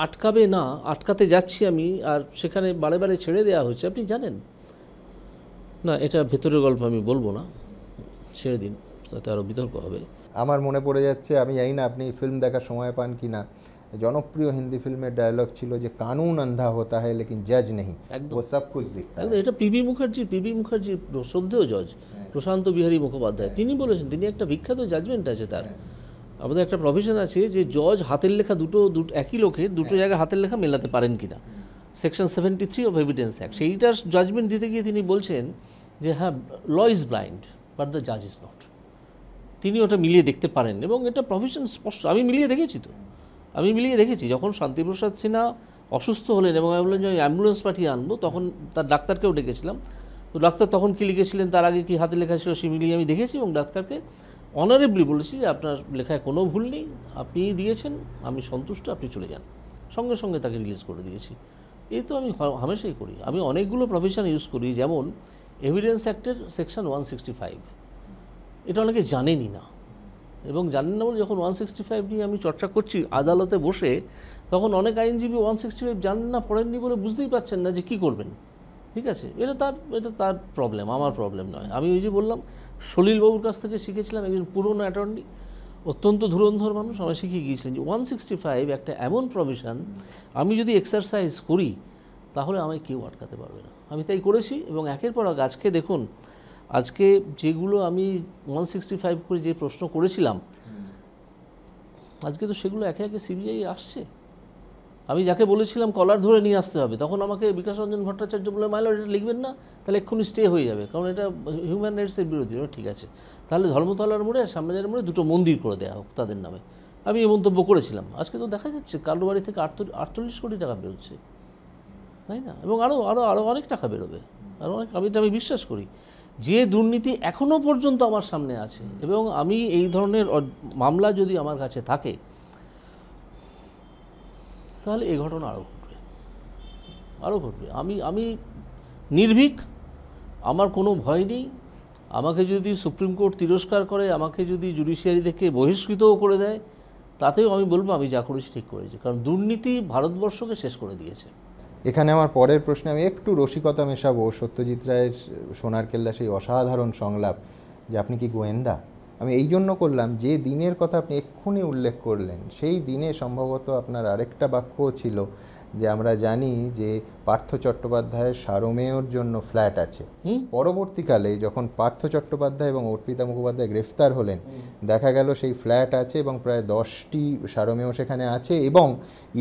আটকাবে না, আটকাতে যাচ্ছি আমি, আর সেখানে বারে বারে ছেড়ে দেওয়া হচ্ছে, আপনি জানেন না, এটা ভেতরের গল্প আমি বলবো না, ছেড়ে দিন, তাতে আরও বিতর্ক হবে। আমার মনে পড়ে যাচ্ছে, আমি জানি না আপনি ফিল্ম দেখার সময় পান কি না, জনপ্রিয় হিন্দি ফিল্মের ডায়লগ ছিল যে কানুন আন্ধা হতা হ্যায় লেকিন জজ নেই, ও সব কুছ দিখতা হ্যায়। একদম, এটা পিবি মুখার্জির শ্রদ্ধেয় জজ প্রশান্ত বিহারী মুখোপাধ্যায়, তিনি বলেছেন, তিনি একটা বিখ্যাত জাজমেন্ট আছে তার। আমাদের একটা প্রফেশন আছে যে জজ হাতের লেখা দুটো একই লোকের দুটো জায়গায় হাতের লেখা মেলাতে পারেন কিনা, সেকশন 73 অফ এভিডেন্স অ্যাক্ট, সেইটার জাজমেন্ট দিতে গিয়ে তিনি বলছেন যে হ্যাঁ, law is blind but the জাজ ইজ নট। তিনি ওটা মিলিয়ে দেখতে পারেন, এবং এটা প্রফেশন স্পষ্ট। আমি মিলিয়ে দেখেছি যখন শান্তিপ্রসাদ সিনহা অসুস্থ হলেন এবং আমি বললেন যে আমি অ্যাম্বুলেন্স পাঠিয়ে আনবো, তখন তার ডাক্তারকেও ডেকেছিলাম। তো ডাক্তার তখন কী লিখেছিলেন, তার আগে কী হাতে লেখা ছিল, সে মিলিয়ে আমি দেখেছি, এবং ডাক্তারকে অনারেবলি বলেছি যে আপনার লেখায় কোনো ভুল নেই, আপনি দিয়েছেন, আমি সন্তুষ্ট, আপনি চলে যান। সঙ্গে সঙ্গে তাকে রিলিজ করে দিয়েছি। এই তো আমি হামেশাই করি। আমি অনেকগুলো প্রফেশন ইউজ করি, যেমন এভিডেন্স অ্যাক্টের সেকশন 165, এটা অনেকে জানেনই না, এবং জানেন না বলে যখন 165 নিয়ে আমি চর্চা করছি আদালতে বসে, তখন অনেক আইনজীবী 165 জানেন না, পড়েননি বলে বুঝতেই পারছেন না যে কী করবেন। ঠিক আছে, এটা তার প্রবলেম, আমার প্রবলেম নয়। আমি ওই যে বললাম, সলিলবাবুর কাছ থেকে শিখেছিলাম, একজন পুরনো অ্যাটর্নি, অত্যন্ত ধুরন্ধর মানুষ, আমায় শিখিয়ে গিয়েছিলেন যে 165 একটা এমন প্রভিশন, আমি যদি এক্সারসাইজ করি তাহলে আমায় কেউ আটকাতে পারবে না। আমি তাই করেছি, এবং একের পর এক আজকে দেখুন, আজকে যেগুলো আমি 165 করে যে প্রশ্ন করেছিলাম, আজকে তো সেগুলো একে একে সিবিআই আসছে। আমি যাকে বলেছিলাম কলার ধরে নিয়ে আসতে হবে, তখন আমাকে বিকাশ রঞ্জন ভট্টাচার্য বলে, মাইলর এটা লিখবেন না, তাহলে এক্ষুনি স্টে হয়ে যাবে, কারণ এটা হিউম্যান রাইটসের বিরোধী। ঠিক আছে, তাহলে ধর্মতলার মোড়ে আর সামনাজারের মোড়ে দুটো মন্দির করে দেওয়া হোক তাদের নামে। আমি এই মন্তব্য করেছিলাম। আজকে তো দেখা যাচ্ছে কারো বাড়ি থেকে 48 কোটি টাকা বেরোচ্ছে, তাই না? এবং আরও অনেক টাকা বেরোবে, আরও অনেক। আমি বিশ্বাস করি যে দুর্নীতি এখনও পর্যন্ত আমার সামনে আছে, এবং আমি এই ধরনের মামলা যদি আমার কাছে থাকে, তাহলে এই ঘটনা আরও ঘটবে। আমি নির্ভীক, আমার কোনো ভয় নেই। আমাকে যদি সুপ্রিম কোর্ট তিরস্কার করে, আমাকে যদি জুডিশিয়ারি থেকে বহিষ্কৃতও করে দেয়, তাতেও আমি বলবো আমি যা করেছি ঠিক করেছি, কারণ দুর্নীতি ভারতবর্ষকে শেষ করে দিয়েছে। এখানে আমার পরের প্রশ্নে আমি একটু রসিকতা মেশাবো। সত্যজিৎ রায়ের সোনার কেল্লা সেই অসাধারণ সংলাপ যে আপনি কি গোয়েন্দা, আমি এই জন্য করলাম যে দিনের কথা আপনি এক্ষুনি উল্লেখ করলেন, সেই দিনে সম্ভবত আপনার আরেকটা বাক্যও ছিল যে আমরা জানি যে পার্থ চট্টোপাধ্যায়ের সারমেয়র জন্য ফ্ল্যাট আছে। পরবর্তীকালে যখন পার্থ চট্টোপাধ্যায় এবং অর্পিতা মুখোপাধ্যায় গ্রেফতার হলেন, দেখা গেল সেই ফ্ল্যাট আছে এবং প্রায় 10টি সারমেয় সেখানে আছে, এবং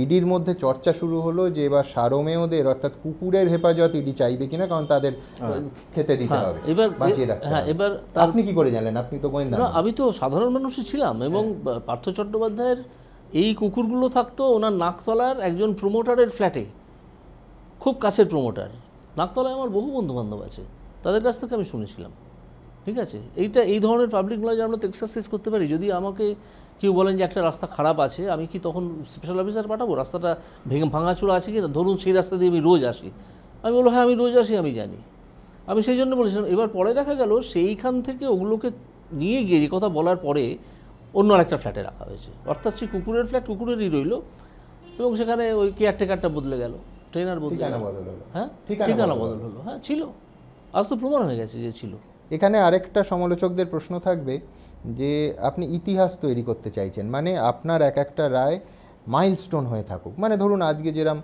ইডির মধ্যে চর্চা শুরু হলো যে এবার সারমেয়দের অর্থাৎ কুকুরের হেফাজত ইডি চাইবে কিনা, কারণ তাদের খেতে দিতে হবে, এবার বাঁচিয়ে রাখতে হবে। এবার আপনি কি করে জানলেন? আপনি তো গোয়েন্দা। আমি তো সাধারণ মানুষই ছিলাম, এবং পার্থ চট্টোপাধ্যায়ের এই কুকুরগুলো থাকতো ওনার নাকতলার একজন প্রমোটারের ফ্ল্যাটে, খুব কাছের প্রমোটার। নাকতলায় আমার বহু বন্ধুবান্ধব আছে, তাদের কাছ থেকে আমি শুনেছিলাম। ঠিক আছে, এই ধরনের পাবলিক নলেজ আমরা তো এক্সারসাইজ করতে পারি। যদি আমাকে কেউ বলেন যে একটা রাস্তা খারাপ আছে, আমি কি তখন স্পেশাল অফিসার পাঠাবো রাস্তাটা ভাঙাচোরা আছে কি না? ধরুন সেই রাস্তা দিয়ে আমি রোজ আসি, আমি বলবো হ্যাঁ আমি রোজ আসি, আমি জানি। আমি সেই জন্য বলেছিলাম। এবার পরে দেখা গেল সেইখান থেকে ওগুলোকে নিয়ে গিয়ে যে কথা বলার পরে অন্য আরেকটা ফ্ল্যাটে রাখা হয়েছে, অর্থাৎ সেই কুকুরের ফ্ল্যাট কুকুরেরই রইল, এবং সেখানে ওই কেয়ারটেকারটা বদলে গেল, ট্রেনার বদলে গেল, হ্যাঁ ঠিকানা বদল হলো, হ্যাঁ ছিল, আজ তো প্রমাণ হয়ে গেছে যে ছিল। এখানে আরেকটা সমালোচকদের প্রশ্ন থাকবে যে আপনি ইতিহাস তৈরি করতে চাইছেন, মানে আপনার এক একটা রায় মাইলস্টোন হয়ে থাকুক। মানে ধরুন আজকে যেরকম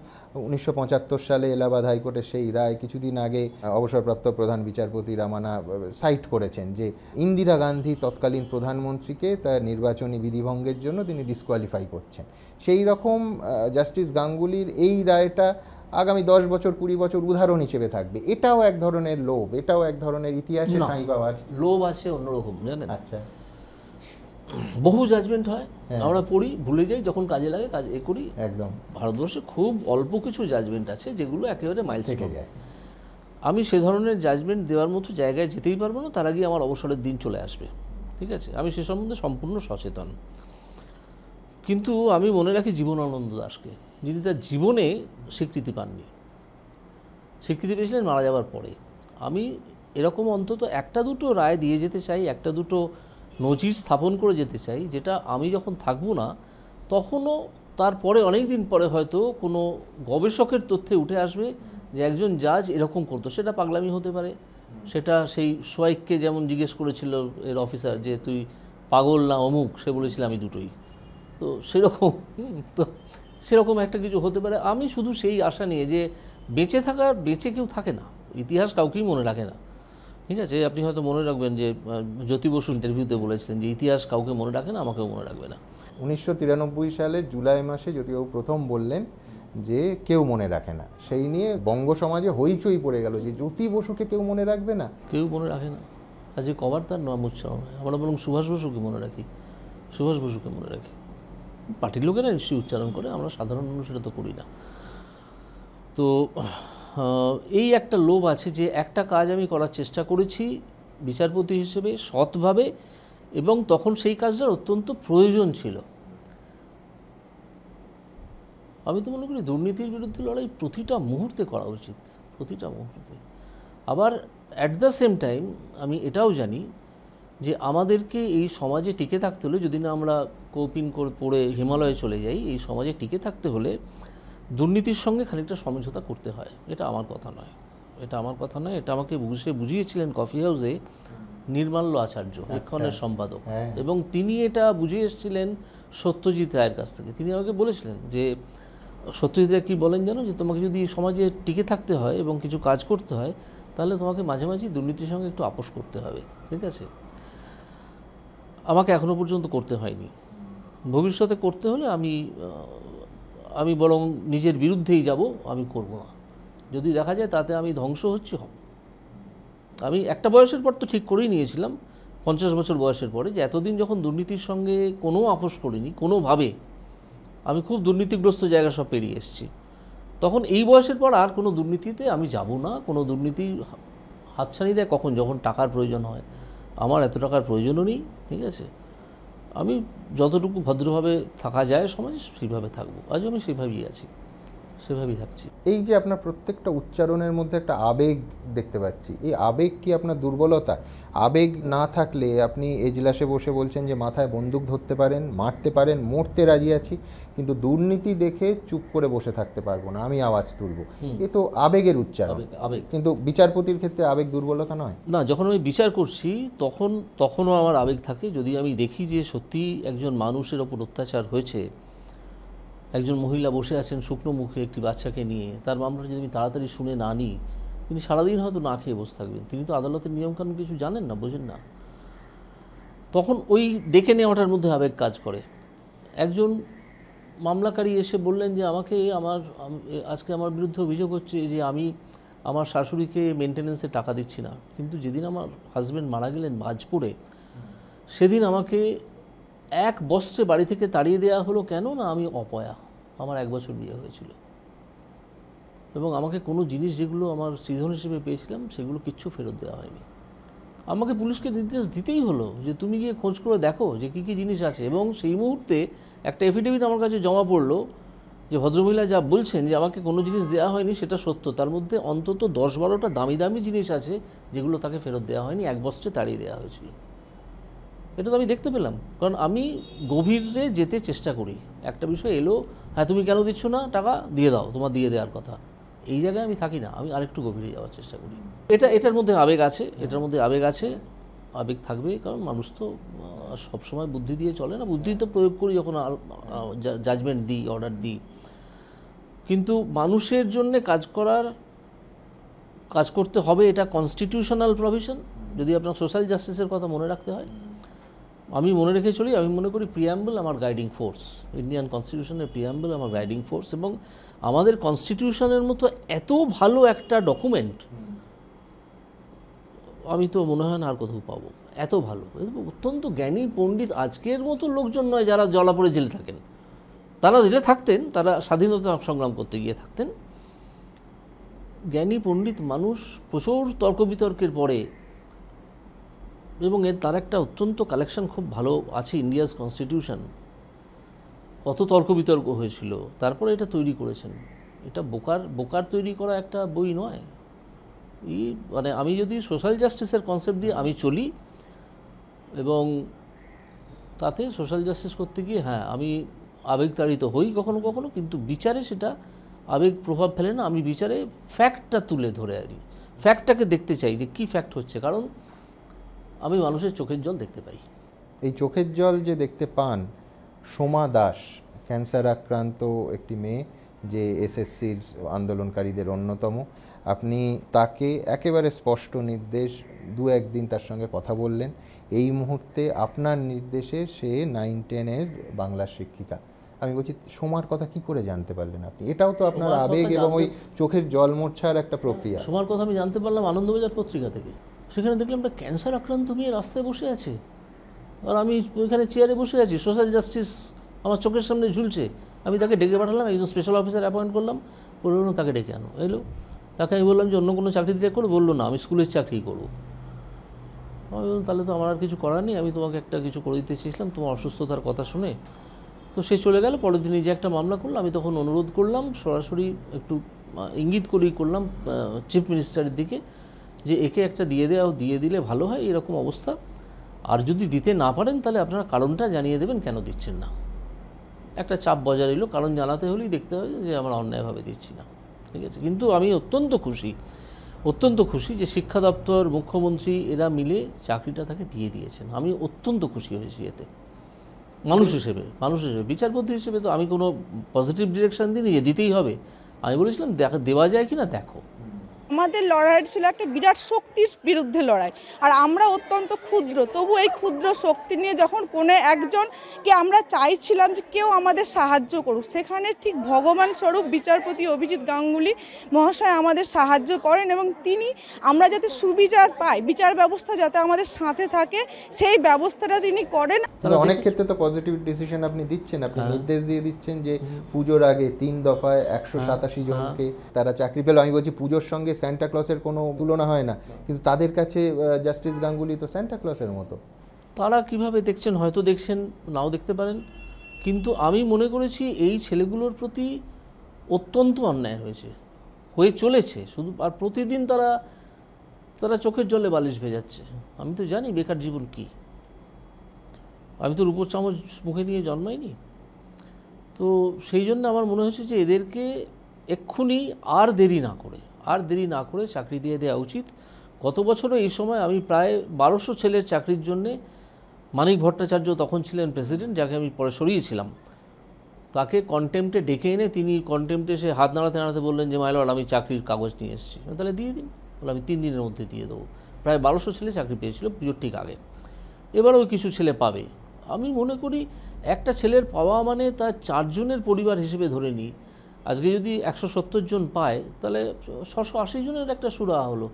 1975 সালে এলাহাবাদ হাইকোর্টের সেই রায়, কিছুদিন আগে অবসরপ্রাপ্ত প্রধান বিচারপতি রামানা সাইট করেছেন যে ইন্দিরা গান্ধী তৎকালীন প্রধানমন্ত্রীকে তার নির্বাচনী বিধিভঙ্গের জন্য তিনি ডিসকোয়ালিফাই করছেন। সেই রকম জাস্টিস গাঙ্গুলির এই রায়টা আগামী 10 বছর 20 বছর উদাহরণ হিসেবে থাকবে। এটাও এক ধরনের লোভ, এটাও এক ধরনের ইতিহাসে ঠাঁই পাওয়ার লোভ আছে অন্যরকম, জানেন। আচ্ছা, বহু জাজমেন্ট হয়, আমরা পড়ি, ভুলে যাই, যখন কাজে লাগে কাজ করি। একদম। ভারতবর্ষে খুব অল্প কিছু জাজমেন্ট আছে যেগুলো একেবারে মাইলস্টোন। যায়। আমি সে ধরনের জাজমেন্ট দেওয়ার মতো জায়গায় যেতেই পারবো না, তার আগে আমার অবসরের দিন চলে আসবে, ঠিক আছে? আমি সে সম্বন্ধে সম্পূর্ণ সচেতন। কিন্তু আমি মনে রাখি জীবনানন্দ দাশকে, যিনি তার জীবনে স্বীকৃতি পাননি। স্বীকৃতি পেয়েছিলেন মারা যাওয়ার পরে। আমি এরকম অন্তত একটা দুটো রায় দিয়ে যেতে চাই, একটা দুটো নজির স্থাপন করে যেতে চাই, যেটা আমি যখন থাকবো না তখনও তারপরে অনেক দিন পরে হয়তো কোনো গবেষকের তথ্যে উঠে আসবে যে একজন জাজ এরকম করতো। সেটা পাগলামি হতে পারে, সেটা সেই সোয়াইককে যেমন জিজ্ঞেস করেছিল এর অফিসার যে তুই পাগল না অমুক, সে বলেছিল আমি দুটোই। তো সেরকম একটা কিছু হতে পারে। আমি শুধু সেই আশা নিয়ে যে বেঁচে কেউ থাকে না, ইতিহাস কাউকেই মনে রাখে না, ঠিক আছে? আপনি হয়তো মনে রাখবেন যে জ্যোতি বসু ইন্টারভিউতে বলেছিলেন যে ইতিহাস কাউকে মনে রাখে না, আমাকেও মনে রাখবে না। 1993 সালের জুলাই মাসে জ্যোতিবাবু প্রথম বললেন যে কেউ মনে রাখে না। সেই নিয়ে বঙ্গ সমাজে হইচই পড়ে গেল যে জ্যোতি বসুকে কেউ মনে রাখবে না, কেউ মনে রাখে না। আজকে কবার তার নাম উচ্চারণ হয়, আমরা বরং সুভাষ বসুকে মনে রাখি, সুভাষ বসুকে মনে রাখি। পার্টির লোকেরা নিশ্চয়ই উচ্চারণ করে, আমরা সাধারণ মানুষ এটা তো করি না। তো এই একটা লোভ আছে যে একটা কাজ আমি করার চেষ্টা করেছি বিচারপতি হিসেবে সৎভাবে, এবং তখন সেই কাজটার অত্যন্ত প্রয়োজন ছিল। আমি তো মনে করি দুর্নীতির বিরুদ্ধে লড়াই প্রতিটা মুহূর্তে করা উচিত, প্রতিটা মুহূর্তে। আবার অ্যাট দ্য সেম টাইম আমি এটাও জানি যে আমাদেরকে এই সমাজে টিকে থাকতে হলে, যদি না আমরা কৌপিন করে পড়ে হিমালয়ে চলে যাই, এই সমাজে টিকে থাকতে হলে দুর্নীতির সঙ্গে খানিকটা সমঝোতা করতে হয়। এটা আমার কথা নয়, এটা আমাকে বুঝিয়েছিলেন কফি হাউসে নির্মাল্য আচার্য, এক্ষণের সম্পাদক, এবং তিনি এটা বুঝিয়ে এসেছিলেন সত্যজিৎ রায়ের কাছ থেকে। তিনি আমাকে বলেছিলেন যে সত্যজিৎ রায় কী বলেন জানো, যে তোমাকে যদি সমাজে টিকে থাকতে হয় এবং কিছু কাজ করতে হয়, তাহলে তোমাকে মাঝে মাঝে দুর্নীতির সঙ্গে একটু আপোষ করতে হবে, ঠিক আছে? আমাকে এখনও পর্যন্ত করতে হয়নি, ভবিষ্যতে করতে হলে আমি বরং নিজের বিরুদ্ধেই যাব, আমি করব না। যদি দেখা যায় তাতে আমি ধ্বংস হচ্ছি, আমি একটা বয়সের পর তো ঠিক করেই নিয়েছিলাম, 50 বছর বয়সের পরে, যে এতদিন যখন দুর্নীতির সঙ্গে কোনো আপোষ করিনি কোনোভাবে, আমি খুব দুর্নীতিগ্রস্ত জায়গা সব পেরিয়ে এসেছি, তখন এই বয়সের পর আর কোনো দুর্নীতিতে আমি যাব না। কোনো দুর্নীতি হাতছানি দেয় কখন, যখন টাকার প্রয়োজন হয়। আমার এত টাকার প্রয়োজনও নেই, ঠিক আছে? আমি যতটুকু ভদ্রভাবে থাকা যায় সমাজে সেইভাবে থাকবো। আজও আমি সেইভাবেই আছি, সেভাবেই থাকছি। এই যে আপনার প্রত্যেকটা উচ্চারণের মধ্যে একটা আবেগ দেখতে পাচ্ছি, এই আবেগ কি আপনার দুর্বলতা? আবেগ না থাকলে আপনি এজলাসে বসে বলছেন যে মাথায় বন্দুক ধরতে পারেন, মারতে পারেন, মরতে রাজি আছি, কিন্তু দুর্নীতি দেখে চুপ করে বসে থাকতে পারবো না, আমি আওয়াজ তুলব। এ তো আবেগের উচ্চারণ। আবেগ। কিন্তু বিচারপতির ক্ষেত্রে আবেগ দুর্বলতা নয় না, যখন আমি বিচার করছি তখনও আমার আবেগ থাকে। যদি আমি দেখি যে সত্যি একজন মানুষের ওপর অত্যাচার হয়েছে, একজন মহিলা বসে আছেন শুকনো মুখে একটি বাচ্চাকে নিয়ে, তার মামলাটা যদি আমি তাড়াতাড়ি শুনে না নিই, তিনি সারাদিন হয়তো না খেয়ে বসে থাকবেন। তিনি তো আদালতের নিয়মকানুন কিছু জানেন না, বোঝেন না। তখন ওই ডেকে নেওয়াটার মধ্যে আবেগ কাজ করে। একজন মামলাকারী এসে বললেন যে আজকে আমার বিরুদ্ধে অভিযোগ হচ্ছে যে আমি আমার শাশুড়িকে মেনটেন্যান্সে টাকা দিচ্ছি না, কিন্তু যেদিন আমার হাজব্যান্ড মারা গেলেন বাজপুরে, সেদিন আমাকে এক বস্ত্রে বাড়ি থেকে তাড়িয়ে দেওয়া হলো। কেন না, আমি অপয়া, আমার 1 বছর বিয়ে হয়েছিল, এবং আমাকে কোনো জিনিস যেগুলো আমার সিধন হিসেবে পেয়েছিলাম সেগুলো কিচ্ছু ফেরত দেওয়া হয়নি। আমাকে পুলিশকে নির্দেশ দিতেই হলো যে তুমি গিয়ে খোঁজ করে দেখো যে কী কী জিনিস আছে, এবং সেই মুহূর্তে একটা এফিডেভিট আমার কাছে জমা পড়লো যে ভদ্রমহিলা যা বলছেন যে আমাকে কোনো জিনিস দেওয়া হয়নি সেটা সত্য। তার মধ্যে অন্তত 10-12টা দামি দামি জিনিস আছে যেগুলো তাকে ফেরত দেওয়া হয়নি, 1 বস্ত্রে তাড়িয়ে দেওয়া হয়েছিল। এটা তো আমি দেখতে পেলাম, কারণ আমি গভীরে যেতে চেষ্টা করি। একটা বিষয় এলো, হ্যাঁ তুমি কেন দিচ্ছ না টাকা, দিয়ে দাও, তোমার দিয়ে দেওয়ার কথা, এই জায়গায় আমি থাকি না, আমি আরেকটু গভীরে যাওয়ার চেষ্টা করি। এটার মধ্যে আবেগ আছে, আবেগ থাকবে, কারণ মানুষ তো সবসময় বুদ্ধি দিয়ে চলে না। বুদ্ধি তো প্রয়োগ করি যখন জাজমেন্ট দিই, অর্ডার দিই, কিন্তু মানুষের জন্য কাজ করতে হবে, এটা কনস্টিটিউশনাল প্রভিশন। যদি আপনার সোশ্যাল জাস্টিসের কথা মনে রাখতে হয়, আমি মনে রেখে চলি, আমি মনে করি প্রিয়াম্বল আমার গাইডিং ফোর্স, ইন্ডিয়ান কনস্টিটিউশনের প্রিয়াম্বল আমার গাইডিং ফোর্স, এবং আমাদের কনস্টিটিউশনের মতো এত ভালো একটা ডকুমেন্ট আমি তো মনে হয় না আর কোথাও পাবো। এত ভালো, অত্যন্ত জ্ঞানী পণ্ডিত, আজকের মতো লোকজন নয় যারা জলাপড়ে জেলে থাকেন। তারা জেলে থাকতেন, তারা স্বাধীনতা সংগ্রাম করতে গিয়ে থাকতেন। জ্ঞানী পণ্ডিত মানুষ, প্রচুর তর্ক বিতর্কের পরে, এবং তার একটা অত্যন্ত কালেকশন খুব ভালো আছে, ইন্ডিয়াস কনস্টিটিউশন। কত তর্ক বিতর্ক হয়েছিল, তারপরে এটা তৈরি করেছেন। এটা বোকার তৈরি করা একটা বই নয়। মানে আমি যদি সোশ্যাল জাস্টিসের কনসেপ্ট দিয়ে আমি চলি, এবং তাতে সোশ্যাল জাস্টিস করতে গিয়ে হ্যাঁ আমি আবেগতাড়িত হই কখনো কখনো, কিন্তু বিচারে সেটা আবেগ প্রভাব ফেলে না। আমি বিচারে ফ্যাক্টটা তুলে ধরে আনি, ফ্যাক্টটাকে দেখতে চাই যে কী ফ্যাক্ট হচ্ছে, কারণ আমি মানুষের চোখের জল দেখতে পাই। এই চোখের জল যে দেখতে পান, সোমা দাস ক্যান্সার আক্রান্ত একটি মেয়ে, যে এসএসসির আন্দোলনকারীদের অন্যতম। আপনি তাকে একেবারে স্পষ্ট নির্দেশ, 2-1 দিন তার সঙ্গে কথা বললেন। এই মুহূর্তে আপনার নির্দেশে সে 9-10-এর বাংলার শিক্ষিকা। আমি বলছি, সোমার কথা কি করে জানতে পারলেন আপনি? এটাও তো আপনার আবেগ এবং ওই চোখের জল মোছার একটা প্রক্রিয়া। সোমার কথা আমি জানতে পারলাম আনন্দবাজার পত্রিকা থেকে। সেখানে দেখলাম একটা ক্যান্সার আক্রান্ত মেয়ে রাস্তায় বসে আছে, আর আমি ওইখানে চেয়ারে বসে আছি, সোশ্যাল জাস্টিস আমার চোখের সামনে ঝুলছে। আমি তাকে ডেকে পাঠালাম, একজন স্পেশাল অফিসার অ্যাপয়েন্ট করলাম, বললো তাকে ডেকে আনো। এলো, তাকে আমি বললাম যে অন্য কোনো চাকরি দিতে করো, বললো না আমি স্কুলের চাকরি করবো। আমি বললাম তাহলে তো আমার আর কিছু করার নেই, আমি তোমাকে একটা কিছু করে দিতে চেয়েছিলাম তোমার অসুস্থতার কথা শুনে। তো সে চলে গেল। পরের দিনই যে একটা মামলা করলো, আমি তখন অনুরোধ করলাম, সরাসরি একটু ইঙ্গিত করেই করলাম চিফ মিনিস্টারের দিকে, যে একে একটা দিয়ে দিলে ভালো হয় এরকম অবস্থা, আর যদি দিতে না পারেন তাহলে আপনারা কারণটা জানিয়ে দেবেন কেন দিচ্ছেন না। একটা চাপ বজায় রইল, কারণ জানাতে হলেই দেখতে হবে যে আমরা অন্যায়ভাবে দিচ্ছি না, ঠিক আছে। কিন্তু আমি অত্যন্ত খুশি যে শিক্ষা দপ্তর, মুখ্যমন্ত্রী এরা মিলে চাকরিটা তাকে দিয়ে দিয়েছেন। আমি অত্যন্ত খুশি হয়েছি এতে। মানুষ হিসেবে বিচারপতি হিসেবে তো আমি কোনো পজিটিভ ডিরেকশন দিইনি যে দিতেই হবে। আমি বলেছিলাম দেওয়া যায় কি না দেখো। আমাদের লড়াই ছিল একটা বিরাট শক্তির বিরুদ্ধে লড়াই, আর আমরা অত্যন্ত ক্ষুদ্র, তবু এই ক্ষুদ্র শক্তি নিয়ে যখন কোনো একজনকে আমরা চাইছিলাম যে কেউ আমাদের সাহায্য করুক, সেখানে ঠিক ভগবান স্বরূপ বিচারপতি অভিজিৎ গাঙ্গুলি মহাশয় আমাদের সাহায্য করেন, এবং তিনি আমরা যাতে সুবিচার পাই, বিচার ব্যবস্থা যাতে আমাদের সাথে থাকে, সেই ব্যবস্থাটা তিনি করেন। অনেক ক্ষেত্রে তো পজিটিভ ডিসিশন আপনি দিচ্ছেন, আপনি নির্দেশ দিয়ে দিচ্ছেন যে পুজোর আগে 3 দফায় 187 জনকে তারা চাকরি পেল। আমি বলছি পুজোর সঙ্গে স্যান্টা ক্লসের কোনো তুলনা হয় না, কিন্তু তাদের কাছে জাস্টিস গাঙ্গুলি তো স্যান্টা ক্লসের মতো। তারা কিভাবে দেখছেন, হয়তো দেখছেন, নাও দেখতে পারেন, কিন্তু আমি মনে করেছি এই ছেলেগুলোর প্রতি অত্যন্ত অন্যায় হয়ে চলেছে শুধু, আর প্রতিদিন তারা চোখের জলে বালিশ ভেজাচ্ছে। আমি তো জানি বেকার জীবন কি, আমি তো রূপোর চামচ মুখে নিয়ে জন্মাইনি। তো সেই জন্য আমার মনে হয়েছে যে এদেরকে এক্ষুনি আর দেরি না করে চাকরি দিয়ে দেওয়া উচিত। গত বছরও এই সময় আমি প্রায় 1200 ছেলের চাকরির জন্যে, মানিক ভট্টাচার্য তখন ছিলেন প্রেসিডেন্ট, যাকে আমি পরে সরিয়েছিলাম, তাকে কন্টেম্পটে ডেকে এনে তিনি কন্টেম্পটে এসে হাত নাড়াতে বললেন যে মাই লর্ড আমি চাকরির কাগজ নিয়ে এসেছি। তাহলে দিয়ে দিন, বলে আমি 3 দিনের মধ্যে দিয়ে দেবো। প্রায় 1200 ছেলে চাকরি পেয়েছিল পুজোর ঠিক আগে, এবারেও কিছু ছেলে পাবে। আমি মনে করি একটা ছেলের পাওয়া মানে তার 4 জনের পরিবার হিসেবে ধরে নিই, আজকে যদি 170 জন পায় তাহলে 680 জনের একটা সুরাহা হলো।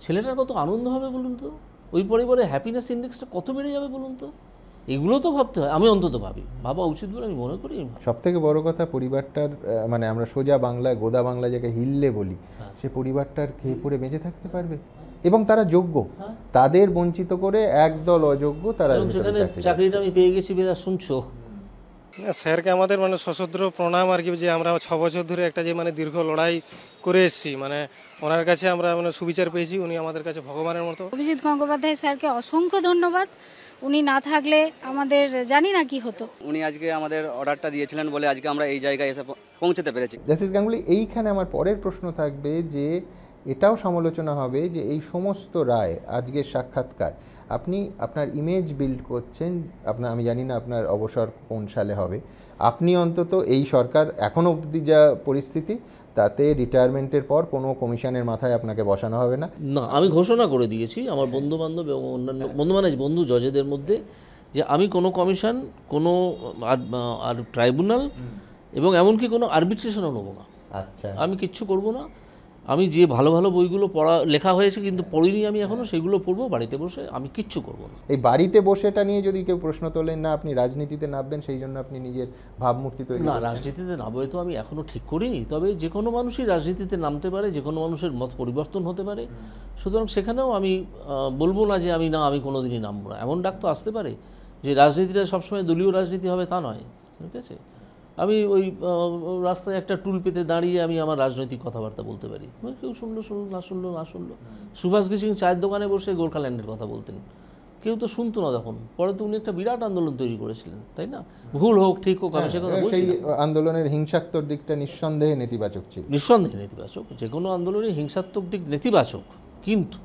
ছেলেটার কত আনন্দ হবে বলুন তো, ওই পরিবারে হ্যাপিনেস ইন্ডেক্সটা কত বেড়ে যাবে বলুন তো। এগুলো তো ভাবতে হয়, আমি অন্তত ভাবা উচিত বলে আমি মনে করি। সবথেকে বড় কথা পরিবারটার, মানে আমরা সোজা বাংলায় গোদা বাংলা যাকে হিললে বলি, সে পরিবারটার খেয়ে পড়ে বেঁচে থাকতে পারবে, এবং তারা যোগ্য। তাদের বঞ্চিত করে একদল অযোগ্য তারা চাকরিটা আমি পেয়ে গেছি, বেরা শুনছো। স্যারকে আমাদের মানে সশস্ত্র প্রণাম আর কি, যে আমরা 6 বছর ধরে একটা যে মানে দীর্ঘ লড়াই করে এসেছি, মানে ওনার কাছে আমরা মানে সুবিচার পেয়েছি, উনি আমাদের কাছে ভগবানের মতো। অভিজিৎ গঙ্গোপাধ্যায় স্যারকে অসংখ্য ধন্যবাদ, উনি না থাকলে আমাদের জানি না কি হতো। উনি আজকে আমাদের অর্ডারটা দিয়েছিলেন বলে আজকে আমরা এই জায়গায় এসে পৌঁছতে পেরেছি। জাস্টিস গাঙ্গুলি, এইখানে আমার পরের প্রশ্ন থাকবে যে এটাও সমালোচনা হবে যে এই সমস্ত রায়, আজকের সাক্ষাৎকার, আপনি আপনার ইমেজ বিল্ড করছেন। আমি জানি না আপনার অবসর কোন সালে হবে, আপনি অন্তত এই সরকার এখনও অবধি যা পরিস্থিতি তাতে রিটায়ারমেন্টের পর কোনো কমিশনের মাথায় আপনাকে বসানো হবে না। আমি ঘোষণা করে দিয়েছি আমার বন্ধুবান্ধব এবং অন্যান্য বন্ধু জজেদের মধ্যে যে আমি কোনো কমিশন, কোনো আর ট্রাইব্যুনাল এবং এমনকি কোনো আরবিট্রেশনও নেবো না। আচ্ছা, আমি কিচ্ছু করব না। আমি যে ভালো ভালো বইগুলো লেখা হয়েছে কিন্তু পড়িনি আমি এখনও, সেগুলো পড়বো বাড়িতে বসে, আমি কিচ্ছু করবো না। এই বাড়িতে বসেটা নিয়ে যদি কেউ প্রশ্ন তোলেন না আপনি রাজনীতিতে নামবেন, সেই জন্য আপনি নিজের ভাবমূর্তি তৈরি না, করছেন। রাজনীতিতে নামবে তো আমি এখনও ঠিক করিনি, তবে যে কোনো মানুষই রাজনীতিতে নামতে পারে, যে কোনো মানুষের মত পরিবর্তন হতে পারে। সুতরাং সেখানেও আমি বলবো না যে আমি কোনো দিনই নামবো না। এমন ডাক তো আসতে পারে যে রাজনীতিটা সবসময় দলীয় রাজনীতি হবে, তা নয়, ঠিক আছে? আমি ওই রাস্তায় একটা টুল পেতে দাঁড়িয়ে আমি আমার রাজনৈতিক কথাবার্তা বলতে পারি, কেউ শুনলো, না শুনলো। সুভাষ সিং চায়ের দোকানে বসে গোর্খাল্যান্ডের কথা বলতেন, কেউ তো শুনতো না তখন। পরে তো উনি একটা বিরাট আন্দোলন তৈরি করেছিলেন, তাই না? ভুল হোক ঠিক হোক আমি সে কথা বলছি সেই না। আন্দোলনের হিংসাত্মক দিকটা নিঃসন্দেহে নেতিবাচক ছিল। নিঃসন্দেহে নেতিবাচক, যে কোনো আন্দোলনের হিংসাত্মক দিক নেতিবাচক, কিন্তু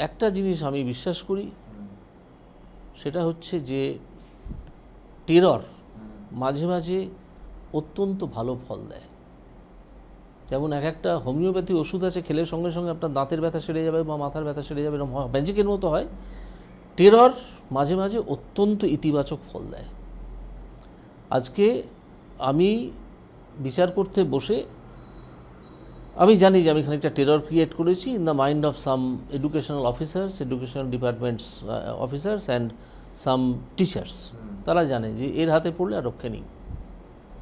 একটা জিনিস আমি বিশ্বাস করি, সেটা হচ্ছে যে টেরর মাঝে মাঝে অত্যন্ত ভালো ফল দেয়। যেমন একটা হোমিওপ্যাথি ওষুধ আছে, খেলে সঙ্গে সঙ্গে আপনার দাঁতের ব্যথা সেরে যাবে বা মাথার ব্যথা সেরে যাবে, এরকম ম্যাজিকের মতো হয়। টেরর মাঝে মাঝে অত্যন্ত ইতিবাচক ফল দেয়। আজকে আমি বিচার করতে বসে আমি জানি যে আমি খানিকটা টেরর ক্রিয়েট করেছি in the mind of some educational officers, educational departments officers and some teachers. তারা জানে যে এর হাতে পড়লে আর রক্ষে নেই,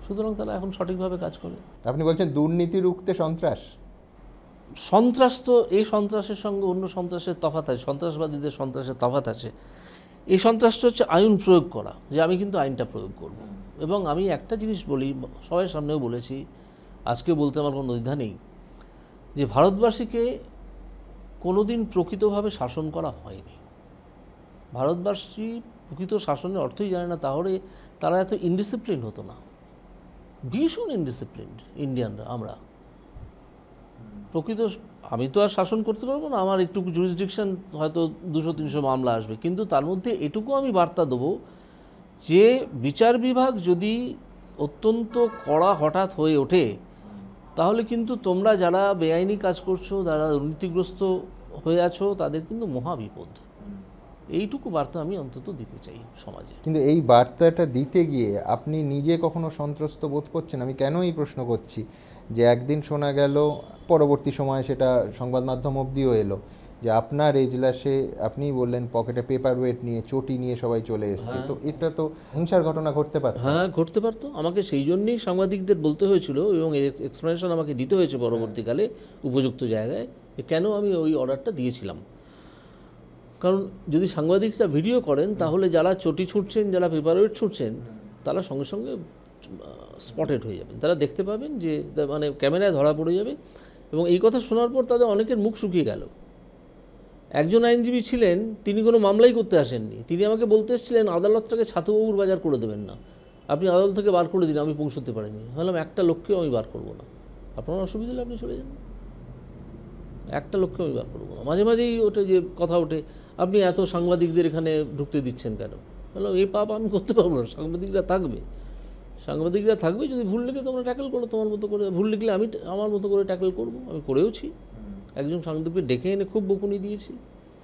সুতরাং তারা এখন সঠিকভাবে কাজ করে। আপনি বলছেন দুর্নীতি রুখতে সন্ত্রাস তো এই সন্ত্রাসের সঙ্গে অন্য সন্ত্রাসের তফাৎ আছে, সন্ত্রাসবাদীদের সন্ত্রাসের তফাৎ আছে। এই সন্ত্রাসটা হচ্ছে আইন প্রয়োগ করা, যে আমি কিন্তু আইনটা প্রয়োগ করব। এবং আমি একটা জিনিস বলি, সবার সামনেও বলেছি, আজকে বলতে আমার কোনো দ্বিধা নেই, যে ভারতবাসীকে কোনোদিন প্রকৃতভাবে শাসন করা হয়নি। ভারতবাসী প্রকৃত শাসনের অর্থই জানে না, তাহলে তারা এত ইনডিসিপ্লিন হতো না। ভীষণ ইনডিসিপ্লিনড ইন্ডিয়ানরা আমরা। প্রকৃত আমি তো আর শাসন করতে পারবো না, আমার একটু জুরিসডিকশন হয়তো 200-300 মামলা আসবে, কিন্তু তার মধ্যে এটুকু আমি বার্তা দেবো যে বিচার বিভাগ যদি অত্যন্ত কড়া হঠাৎ হয়ে ওঠে, তাহলে কিন্তু তোমরা যারা বেআইনি কাজ করছো, যারা দুর্নীতিগ্রস্ত হয়ে আছো, তাদের কিন্তু মহাবিপদ। এইটুকু বার্তা আমি অন্তত দিতে চাই সমাজে। কিন্তু এই বার্তাটা দিতে গিয়ে আপনি নিজে কখনো সন্ত্রস্ত বোধ করছেন? আমি কেন এই প্রশ্ন করছি, যে একদিন শোনা গেল, পরবর্তী সময়ে সেটা সংবাদ মাধ্যম অবধিও এলো, যে আপনার এজলাসে আপনি বললেন পকেটে পেপার ওয়েট নিয়ে, চটি নিয়ে সবাই চলে এসছে। তো এটা তো হিংসার ঘটনা ঘটতে পারত। হ্যাঁ, ঘটতে পারতো। আমাকে সেই জন্যই সাংবাদিকদের বলতে হয়েছিল এবং এক্সপ্লেনেশন আমাকে দিতে হয়েছে পরবর্তীকালে উপযুক্ত জায়গায়, যে কেন আমি ওই অর্ডারটা দিয়েছিলাম। কারণ যদি সাংবাদিকরা ভিডিও করেন, তাহলে যারা চটি ছুটছেন, যারা পেপার ওয়েট ছুটছেন, তারা সঙ্গে সঙ্গে স্পটেড হয়ে যাবেন, তারা দেখতে পাবেন, যে মানে ক্যামেরায় ধরা পড়ে যাবে। এবং এই কথা শোনার পর তাদের অনেকের মুখ শুকিয়ে গেল। একজন আইনজীবী ছিলেন, তিনি কোনো মামলাই করতে আসেননি, তিনি আমাকে বলতে এসেছিলেন আদালতটাকে ছাতুবাবুর বাজার করে দেবেন না, আপনি আদালত থেকে বার করে দিন, আমি পৌঁছতে পারিনি। বললাম একটা লোককেও আমি বার করবো না, আপনার অসুবিধা হলে আপনি চলে যান, একটা লোককে আমি বার করবো না। মাঝে মাঝেই ওটা যে কথা ওঠে, আপনি এত সাংবাদিকদের এখানে ঢুকতে দিচ্ছেন কেন? বললাম এই পাপ আমি করতে পারবো না, সাংবাদিকরা থাকবে, যদি ভুল লিখে তোমরা ট্যাকেল করো তোমার মতো করে, ভুল লিখলে আমি আমার মতো করে ট্যাকেল করবো, আমি করেওছি। একজন সাংবাদিককে ডেকে এনে খুব বকুনি দিয়েছি।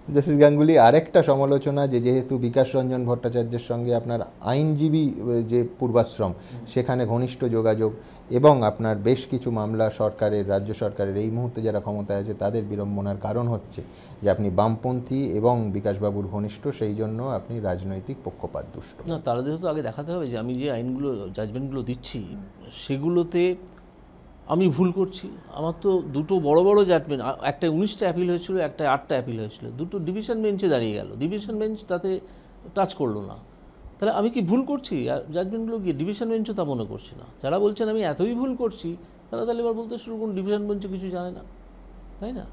জাস্টিস গাঙ্গুলি, আরেকটা সমালোচনা, যেহেতু বিকাশ রঞ্জন ভট্টাচার্যের সঙ্গে আপনার আইনজীবী যে পূর্বাশ্রম, সেখানে ঘনিষ্ঠ যোগাযোগ, এবং আপনার বেশ কিছু মামলা সরকারের, রাজ্য সরকারের এই মুহূর্তে যারা ক্ষমতায় আছে তাদের বিড়ম্বনার কারণ হচ্ছে যে আপনি বামপন্থী এবং বিকাশবাবুর ঘনিষ্ঠ, সেই জন্য আপনি রাজনৈতিক পক্ষপাত দুষ্ট। না, তাদের তো আগে দেখাতে হবে যে আমি যে আইনগুলো, জাজমেন্টগুলো দিচ্ছি, সেগুলোতে আমি ভুল করছি। আমার তো দুটো বড় বড় জাজমেন্ট, একটা 19টা অ্যাপিল হয়েছিল, একটা 8টা অ্যাপিল হয়েছিল, দুটো ডিভিশন বেঞ্চে দাঁড়িয়ে গেল, ডিভিশন বেঞ্চ তাতে টাচ করলো না। তাহলে আমি কি ভুল করছি? আর জাজমেন্টগুলো গিয়ে ডিভিশন বেঞ্চও তা মনে করছে না। যারা বলছেন আমি এতই ভুল করছি, তারা তাহলে এবার বলতে শুরু করুন ডিভিশন বেঞ্চে কিছু জানে না, তাই না?